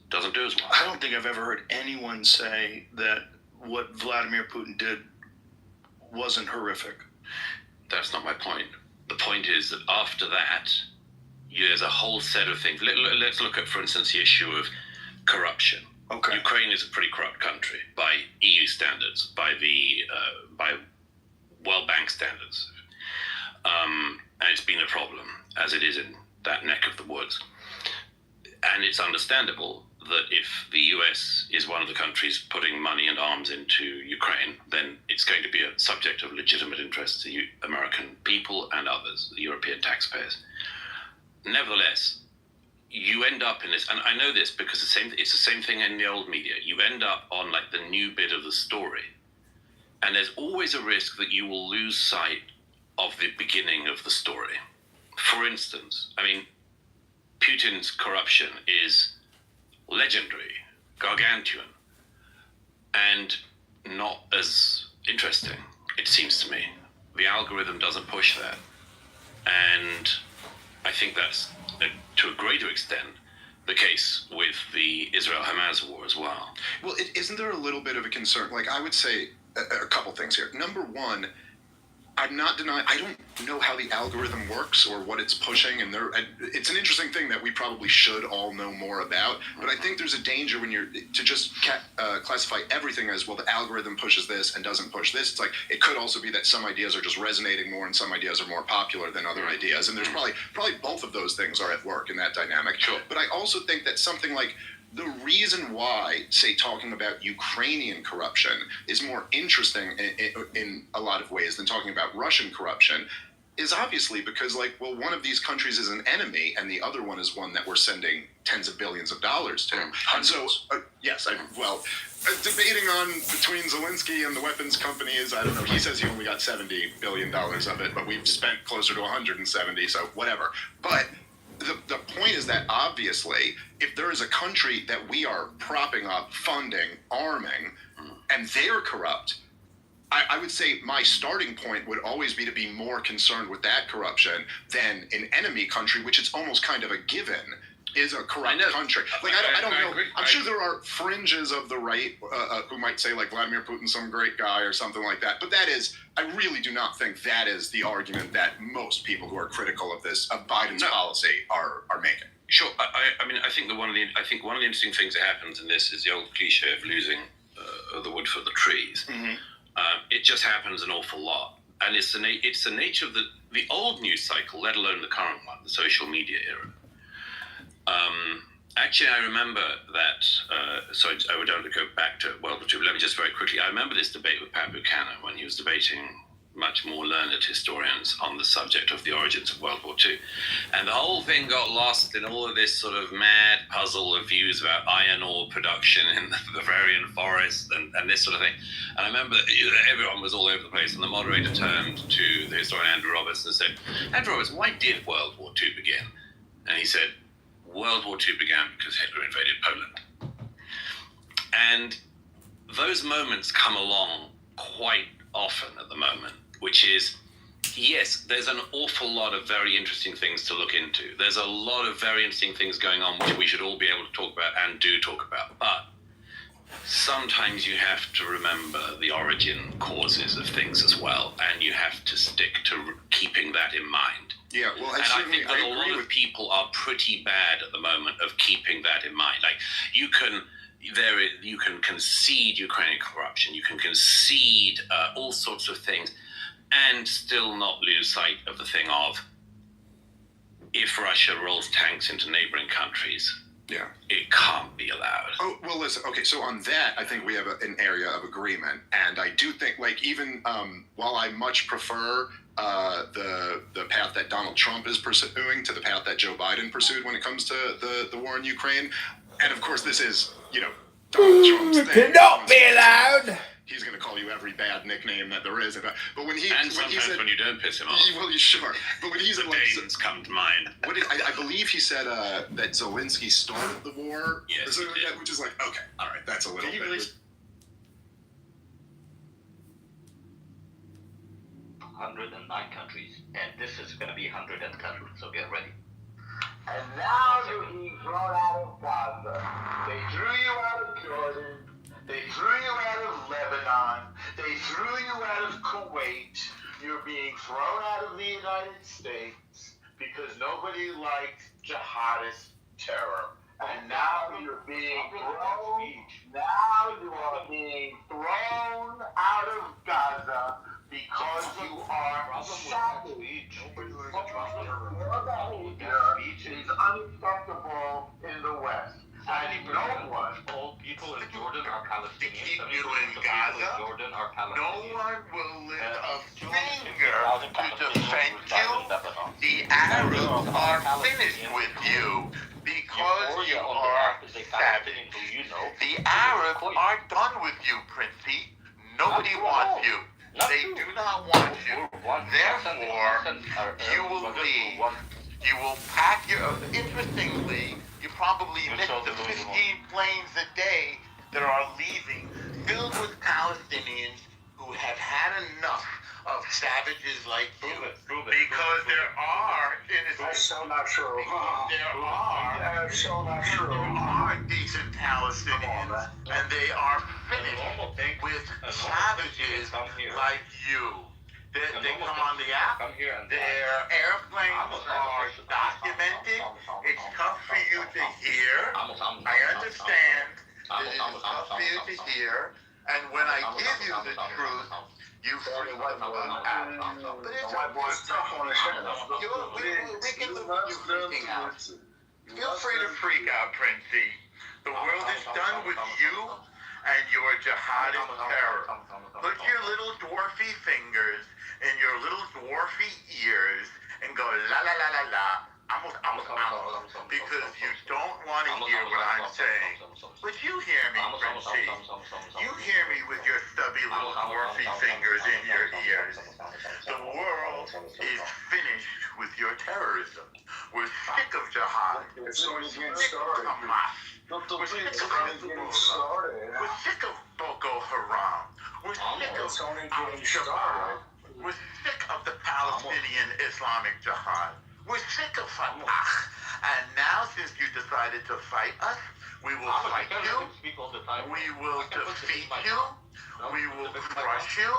doesn't do as well. I don't think I've ever heard anyone say that what Vladimir Putin did wasn't horrific. That's not my point. The point is that after that, there's a whole set of things. Let's look at, for instance, the issue of corruption. Okay. Ukraine is a pretty corrupt country by EU standards, by World Bank standards, and it's been a problem as it is in that neck of the woods. And it's understandable that if the US is one of the countries putting money and arms into Ukraine, then it's going to be a subject of legitimate interest to American people and others, the European taxpayers. Nevertheless, you end up in this, and I know this because it's the same thing in the old media. You end up on like the new bit of the story, and there's always a risk that you will lose sight of the beginning of the story. For instance, I mean, Putin's corruption is legendary, gargantuan, and not as interesting, it seems to me. The algorithm doesn't push that. And I think that's, to a greater extent, the case with the Israel-Hamas war as well. Well, isn't there a little bit of a concern? Like, I would say a couple things here. Number one, I'm not denying, I don't know how the algorithm works or what it's pushing, and it's an interesting thing that we probably should all know more about, but I think there's a danger when to just classify everything as, well, the algorithm pushes this and doesn't push this. It's like, it could also be that some ideas are just resonating more and some ideas are more popular than other ideas, and there's probably both of those things are at work in that dynamic. Sure. But I also think that something like, the reason why, say, talking about Ukrainian corruption is more interesting in a lot of ways than talking about Russian corruption is obviously because, like, well, one of these countries is an enemy and the other one is one that we're sending tens of billions of dollars to. And so, debating on between Zelensky and the weapons companies, I don't know, he says he only got $70 billion of it, but we've spent closer to 170, so whatever. But the point is that, obviously, if there is a country that we are propping up, funding, arming, and they're corrupt, I would say my starting point would always be to be more concerned with that corruption than an enemy country, which it's almost kind of a given is a corrupt country. Like, I don't know. Agree. I'm sure there are fringes of the right who might say, like, Vladimir Putin's some great guy or something like that. But that is, I really do not think that is the argument that most people who are critical of Biden's policy are making. Sure. I mean, I think one of the interesting things that happens in this is the old cliche of losing the wood for the trees. Mm-hmm. It just happens an awful lot, and it's the nature of the old news cycle, let alone the current one, the social media era. Actually, I remember that, so I don't go back to World War II, but let me just very quickly, I remember this debate with Pat Buchanan when he was debating much more learned historians on the subject of the origins of World War II. And the whole thing got lost in all of this sort of mad puzzle of views about iron ore production in the Bavarian forest and this sort of thing. And I remember that everyone was all over the place, and the moderator turned to the historian Andrew Roberts and said, Andrew Roberts, why did World War II begin? And he said, World War II began because Hitler invaded Poland. And those moments come along quite often at the moment, which is, yes, there's an awful lot of very interesting things to look into. There's a lot of very interesting things going on which we should all be able to talk about and do talk about. But sometimes you have to remember the origin causes of things as well, and you have to stick to keeping that in mind. Yeah, well, I think that a lot of people are pretty bad at the moment of keeping that in mind. Like, you can concede Ukrainian corruption, you can concede all sorts of things, and still not lose sight of the thing of, if Russia rolls tanks into neighboring countries, it can't be allowed. Oh, well, listen, okay, so on that, I think we have an area of agreement, and I do think, like, even while I much prefer the path that Donald Trump is pursuing to the path that Joe Biden pursued when it comes to the war in Ukraine, and of course this is, Donald Trump's thing. Cannot be allowed. He's going to call you every bad nickname that there is. But when he sometimes when you don't piss him off. Well, sure. But when he's the Danes come to mind. I believe he said that Zelensky started the war. Yes, or something like that, which is like, okay, all right, that's a little bit. Really? 109 countries, and this is going to be 110, so get ready. And now you're being thrown out of Gaza. They threw you out of Jordan. They threw you out of Lebanon. They threw you out of Kuwait. You're being thrown out of the United States. because nobody likes jihadist terror. And now you're being thrown. Now you are being thrown out of Gaza because you are savage. Your behavior is unacceptable in the West. And no one, all people in Jordan are Palestinians. keep you in Gaza. Jordan are No Palestinians. one will lift a finger to defend you. The Arabs are finished with you because you are savage. The Arabs are done with you, Princey. Nobody wants you. They do not want you. Therefore, you will leave. You will pack your... Interestingly, you probably missed the 15 planes a day that are leaving, filled with Palestinians who have had enough of savages like you. Because there are innocent... That's so not true. That's so not true. There are decent Palestinians, and they are finished with savages like you. They come on the app. Their airplanes are documented. It's tough for you to hear. I understand that it is tough for you to hear. And when I give you the truth, you freak out. But it's tough on the show. We can live with you freaking out. Feel free to freak out, Princey. The world is done with you and your jihadist terror. Put your little dwarfy fingers in your little dwarfy ears and go la la la la la, amos, because you don't want to hear what I'm saying. But you hear me, Princey. You hear me with your stubby little dwarfy fingers in your ears. The world is finished with your terrorism. We're sick of jihad. We're sick of Hamas. We're sick of Hezbollah. We're sick of Boko Haram. We're sick of Al-Shabaab. We're sick of the Palestinian Islamic Jihad. We're sick of Fatah. And now, since you decided to fight us, we will fight you. We will defeat you. We will crush you.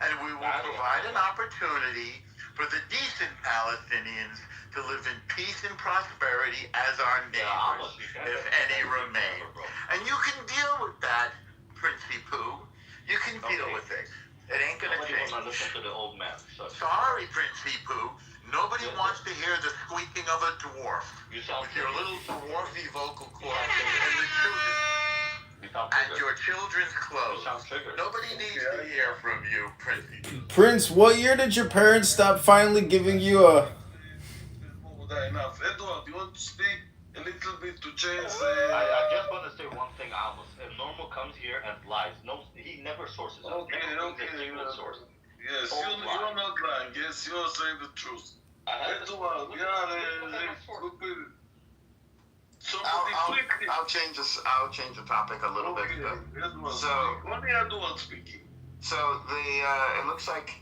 And we will provide an opportunity for the decent Palestinians to live in peace and prosperity as our neighbors, if any remain. And you can deal with that, Princey Pooh. You can deal with it. It ain't gonna change. Listen to the old man. Sorry, Princey Pooh. Nobody wants to hear the squeaking of a dwarf with your little dwarfy vocal cords and your children's clothes. Nobody needs to hear from you, Princey. Prince, what year did your parents stop finally giving you a... Enough. Edward, you want to speak a little bit to change I just want to say one thing, Amos. If Normal comes here and lies, no, he never sources it. Okay. Source. Yes, you're not lying. Yes, you're saying the truth. Edward, I'll change this. I'll change the topic a little bit. So, only Edward speaking. So it looks like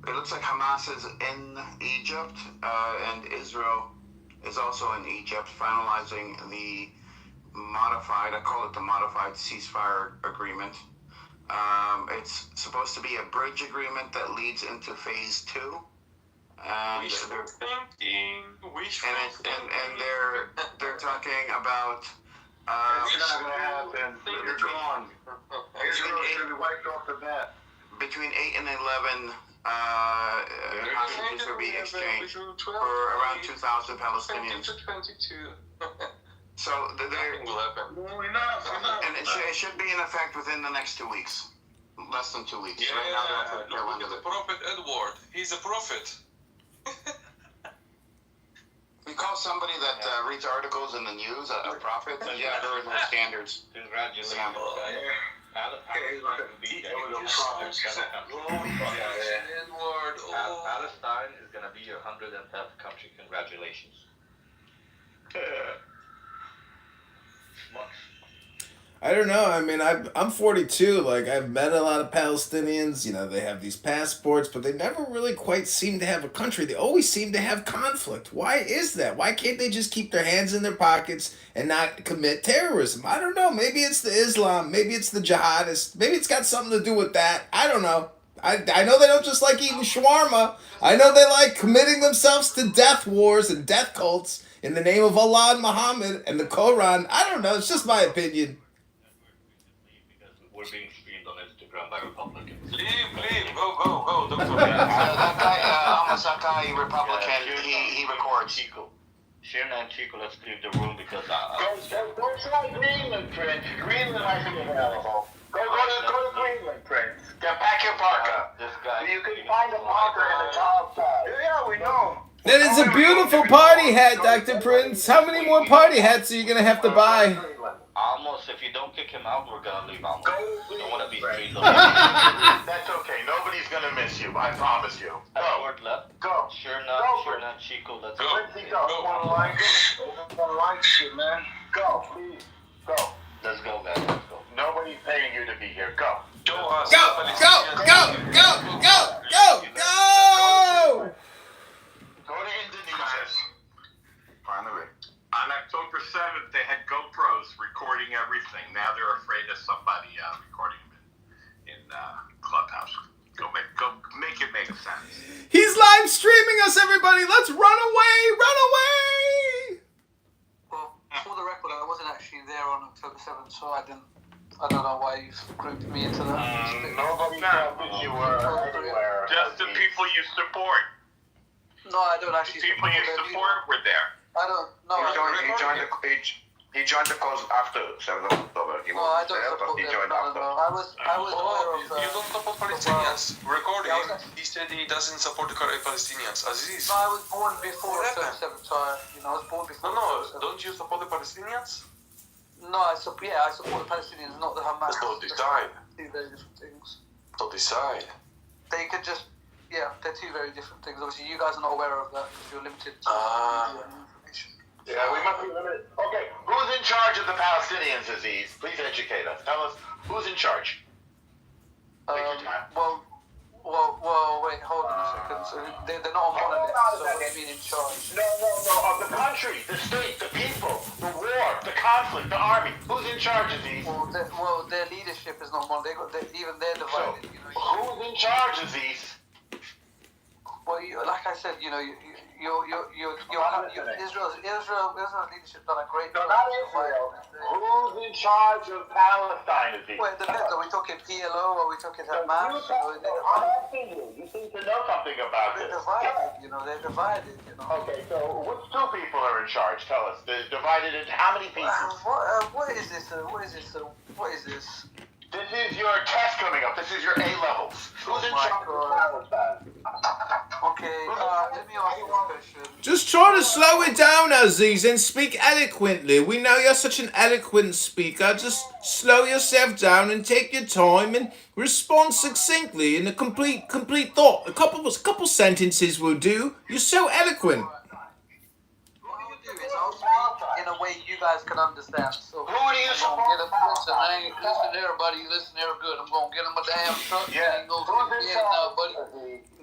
it looks like Hamas is in Egypt, and Israel is also in Egypt, finalizing the modified, I call it the modified ceasefire agreement. It's supposed to be a bridge agreement that leads into phase 2. And they're talking about it's not gonna happen. Between 8 and 11 hostages will be exchanged for around 2,000 Palestinians. So and it should be in effect within the next 2 weeks, less than 2 weeks. Right now, look at the prophet Edward. He's a prophet. We call somebody that reads articles in the news a prophet. Yeah, there are no standards. Congratulations. Palestine is going to be your 110th country. Congratulations. I don't know. I mean, I'm 42. Like, I've met a lot of Palestinians. You know, they have these passports, but they never really quite seem to have a country. They always seem to have conflict. Why is that? Why can't they just keep their hands in their pockets and not commit terrorism? I don't know. Maybe it's the Islam. Maybe it's the jihadists. Maybe it's got something to do with that. I don't know. I know they don't just like eating shawarma. I know they like committing themselves to death wars and death cults in the name of Allah and Muhammad and the Quran. I don't know. It's just my opinion. We're being streamed on Instagram by Republicans. Leave, go. Don't that guy, Republican, he records. Chico. Shirna and Chico, let's leave the room because Go try Greenland, Prince. Greenland has to be available. Go to Greenland, Prince. Pack your parka. This guy. You can find a parka in the top side. Yeah, we know. That is a beautiful party hat, Dr. Prince. How many more party hats are you going to have to buy? Almost, if you don't kick him out, we're gonna leave Almost. We don't want to be streamed on. That's okay. Nobody's gonna miss you. I promise you. Word left. Go. Shirna, Chico, let's go. Man. Go, please. Go. Let's go, guys. Let's go. Nobody's paying you to be here. Go. Don't ask. Go! Go to Indonesia. Finally. On October 7th, they had GoPros recording everything. Now they're afraid of somebody recording them in Clubhouse. Go make it make sense. He's live streaming us, everybody. Let's run away! Run away! Well, for the record, I wasn't actually there on October 7th, so I don't know why you grouped me into that. Nobody thought that you were anywhere. Just the people you support. No, I don't actually. The people you support were there. I don't. No, He joined the cause after 7th of October. He I don't support he them. joined after. No. I was aware of You don't support Palestinians. Recording him. He said he doesn't support the Palestinians. Aziz. No, I was born before October 7th, so I was born before. No. Don't you support the Palestinians? No, I support the Palestinians, not the Hamas. So decide. Two very different things. So decide. They could just, they're two very different things. Obviously, you guys are not aware of that because you're limited to media and information. Yeah, we must be limited. Okay, who's in charge of the Palestinians, Aziz? Please educate us. Tell us who's in charge. Wait, hold on a second. So they're not on monolith, so what do you mean in charge? No. Of the country, the state, the people, the war, the conflict, the army. Who's in charge, Aziz? Well, their leadership is not monolith. Even they're divided. Who's in charge, Aziz? Well, like I said, Israel's leadership done a great job. Not Israel. Who's in charge of Palestine, Aziz? Well, it depends. Are we talking PLO? Are we talking Hamas? I'm asking you. You seem to know something about this. They're divided. Okay, so which two people are in charge? Tell us. They're divided into how many pieces? What is this? What is this? This is your test coming up. This is your A-levels. Who's in charge of Palestine? Okay, let me ask you a question. Just try to slow it down, Aziz, and speak eloquently. We know you're such an eloquent speaker. Just slow yourself down and take your time and respond succinctly in a complete thought. A couple sentences will do. You're so eloquent. I'll speak in a way you guys can understand. So who do you support? Listen here, buddy. Listen here, good. I'm gonna get him a damn truck. Yeah. Go to the now, buddy.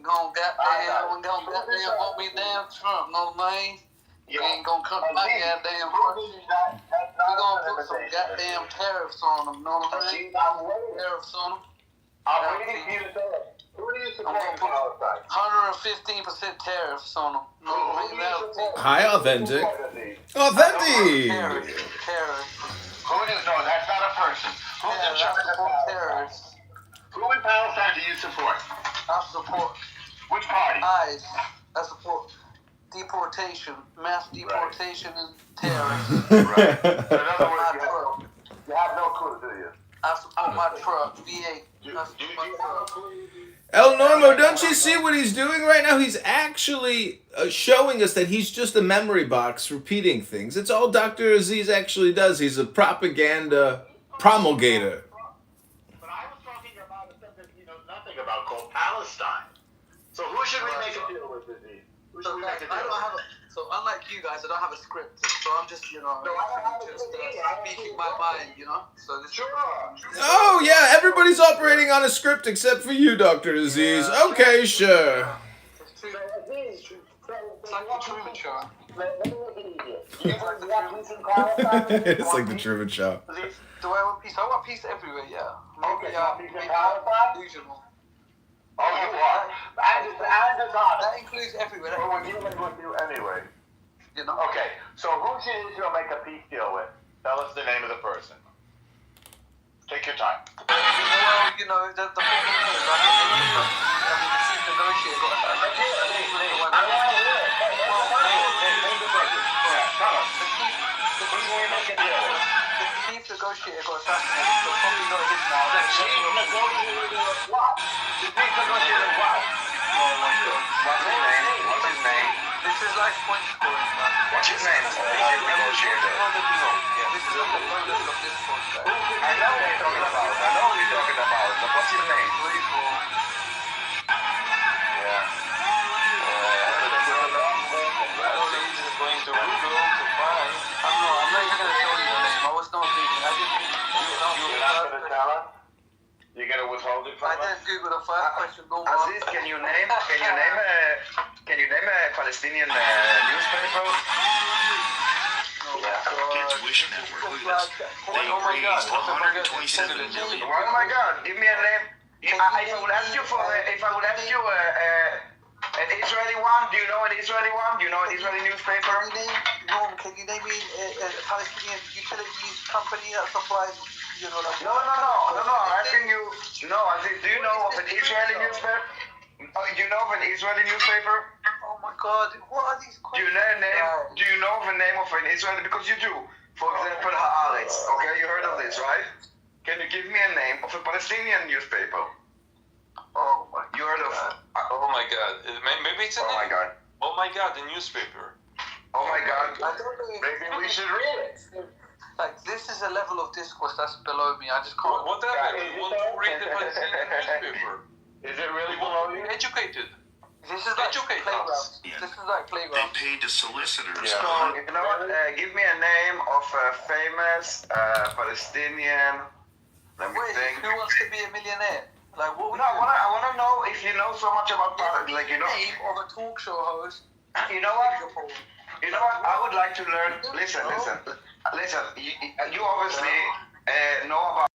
Gonna goddamn want me damn Trump, know what I mean? You ain't gonna come to my goddamn country. We're gonna put some goddamn tariffs on them, know what I mean? Tariffs on them. I'm waiting for you to tell us. Who do you support in Palestine? 115% tariffs on them. Hi, Authentic. Authentic! Terrorists. Who is? No, that's not a person. Who's in charge of terrorists? Who in Palestine do you support? I support. Which party? I support deportation, mass deportation, and terrorists. Right. So in other words, you have no clue, do you? I support my truck, V8. El Normo, don't you see what he's doing right now? He's actually showing us that he's just a memory box repeating things. It's all Dr. Aziz actually does. He's a propaganda promulgator. But I was talking about a subject you know nothing about called Palestine. So who should we make a deal with, Aziz? Who should we make a deal with? So unlike you guys, I don't have a script. So I'm just, speaking my mind, So this Oh, yeah, everybody's operating on a script except for you, Dr. Aziz. Okay, sure. It's like the Truman Show. It's like the Truman Show. Do I want peace? I want peace everywhere, yeah. Maybe, delusional. Oh, you are. And That includes everywhere. Well, we're dealing with you anyway. You know? Okay, so who should Israel make a peace deal with? Tell us the name of the person. Take your time. Well, you know, the problem is, I mean, the chief negotiator. The chief negotiator got assassinated, so probably not his now. The chief negotiator of what? The chief negotiator of what? Oh my god. What's his name? What's his name? This is like point scoring, man. What's his name? The chief negotiator. This is like the bonus of this podcast. I know what you're talking about. I know what you're talking about. But what's his name? Yeah. Going to Google to find. I'm not even gonna tell you the name. I was not Googling. I didn't think You're not gonna tell us? You're gonna withhold it from us? I didn't Google the first question. No more. Aziz, can you name a Palestinian newspaper? Kids Wish Network. Look at this. They raised $127 million. Oh my God! Give me a name. If I would ask you an Israeli one, do you know an Israeli one? Do you know an Israeli newspaper? Can you name me a Palestinian utilities company that supplies, you know, like... No. I'm asking you. No, Aziz, do you know of an Israeli newspaper? Do you know of an Israeli newspaper? Oh my God! What are these questions? Do you know of a name of an Israeli? Because you do. For example, Haaretz. Okay, you heard of this, right? Can you give me a name of a Palestinian newspaper? Oh my God. You heard of? Oh my God! Maybe it's a Oh my God! Oh my God! The newspaper. Oh my God! I don't know if Maybe we should read it. Like, this is a level of discourse that's below me. I just can't. Whatever. We want to read the Palestinian newspaper. Is it really We want to be educated. This is like Educate playground. us. This is like They playground. paid the solicitors. So, you know what? Give me a name of a famous Palestinian. Let me Wait, think. who wants to be a millionaire? Like, what? No, I want to know if you know so much about politics. Like, you know. Name of a talk show host. You know what? You know what? I would like to learn. Listen. You obviously know about.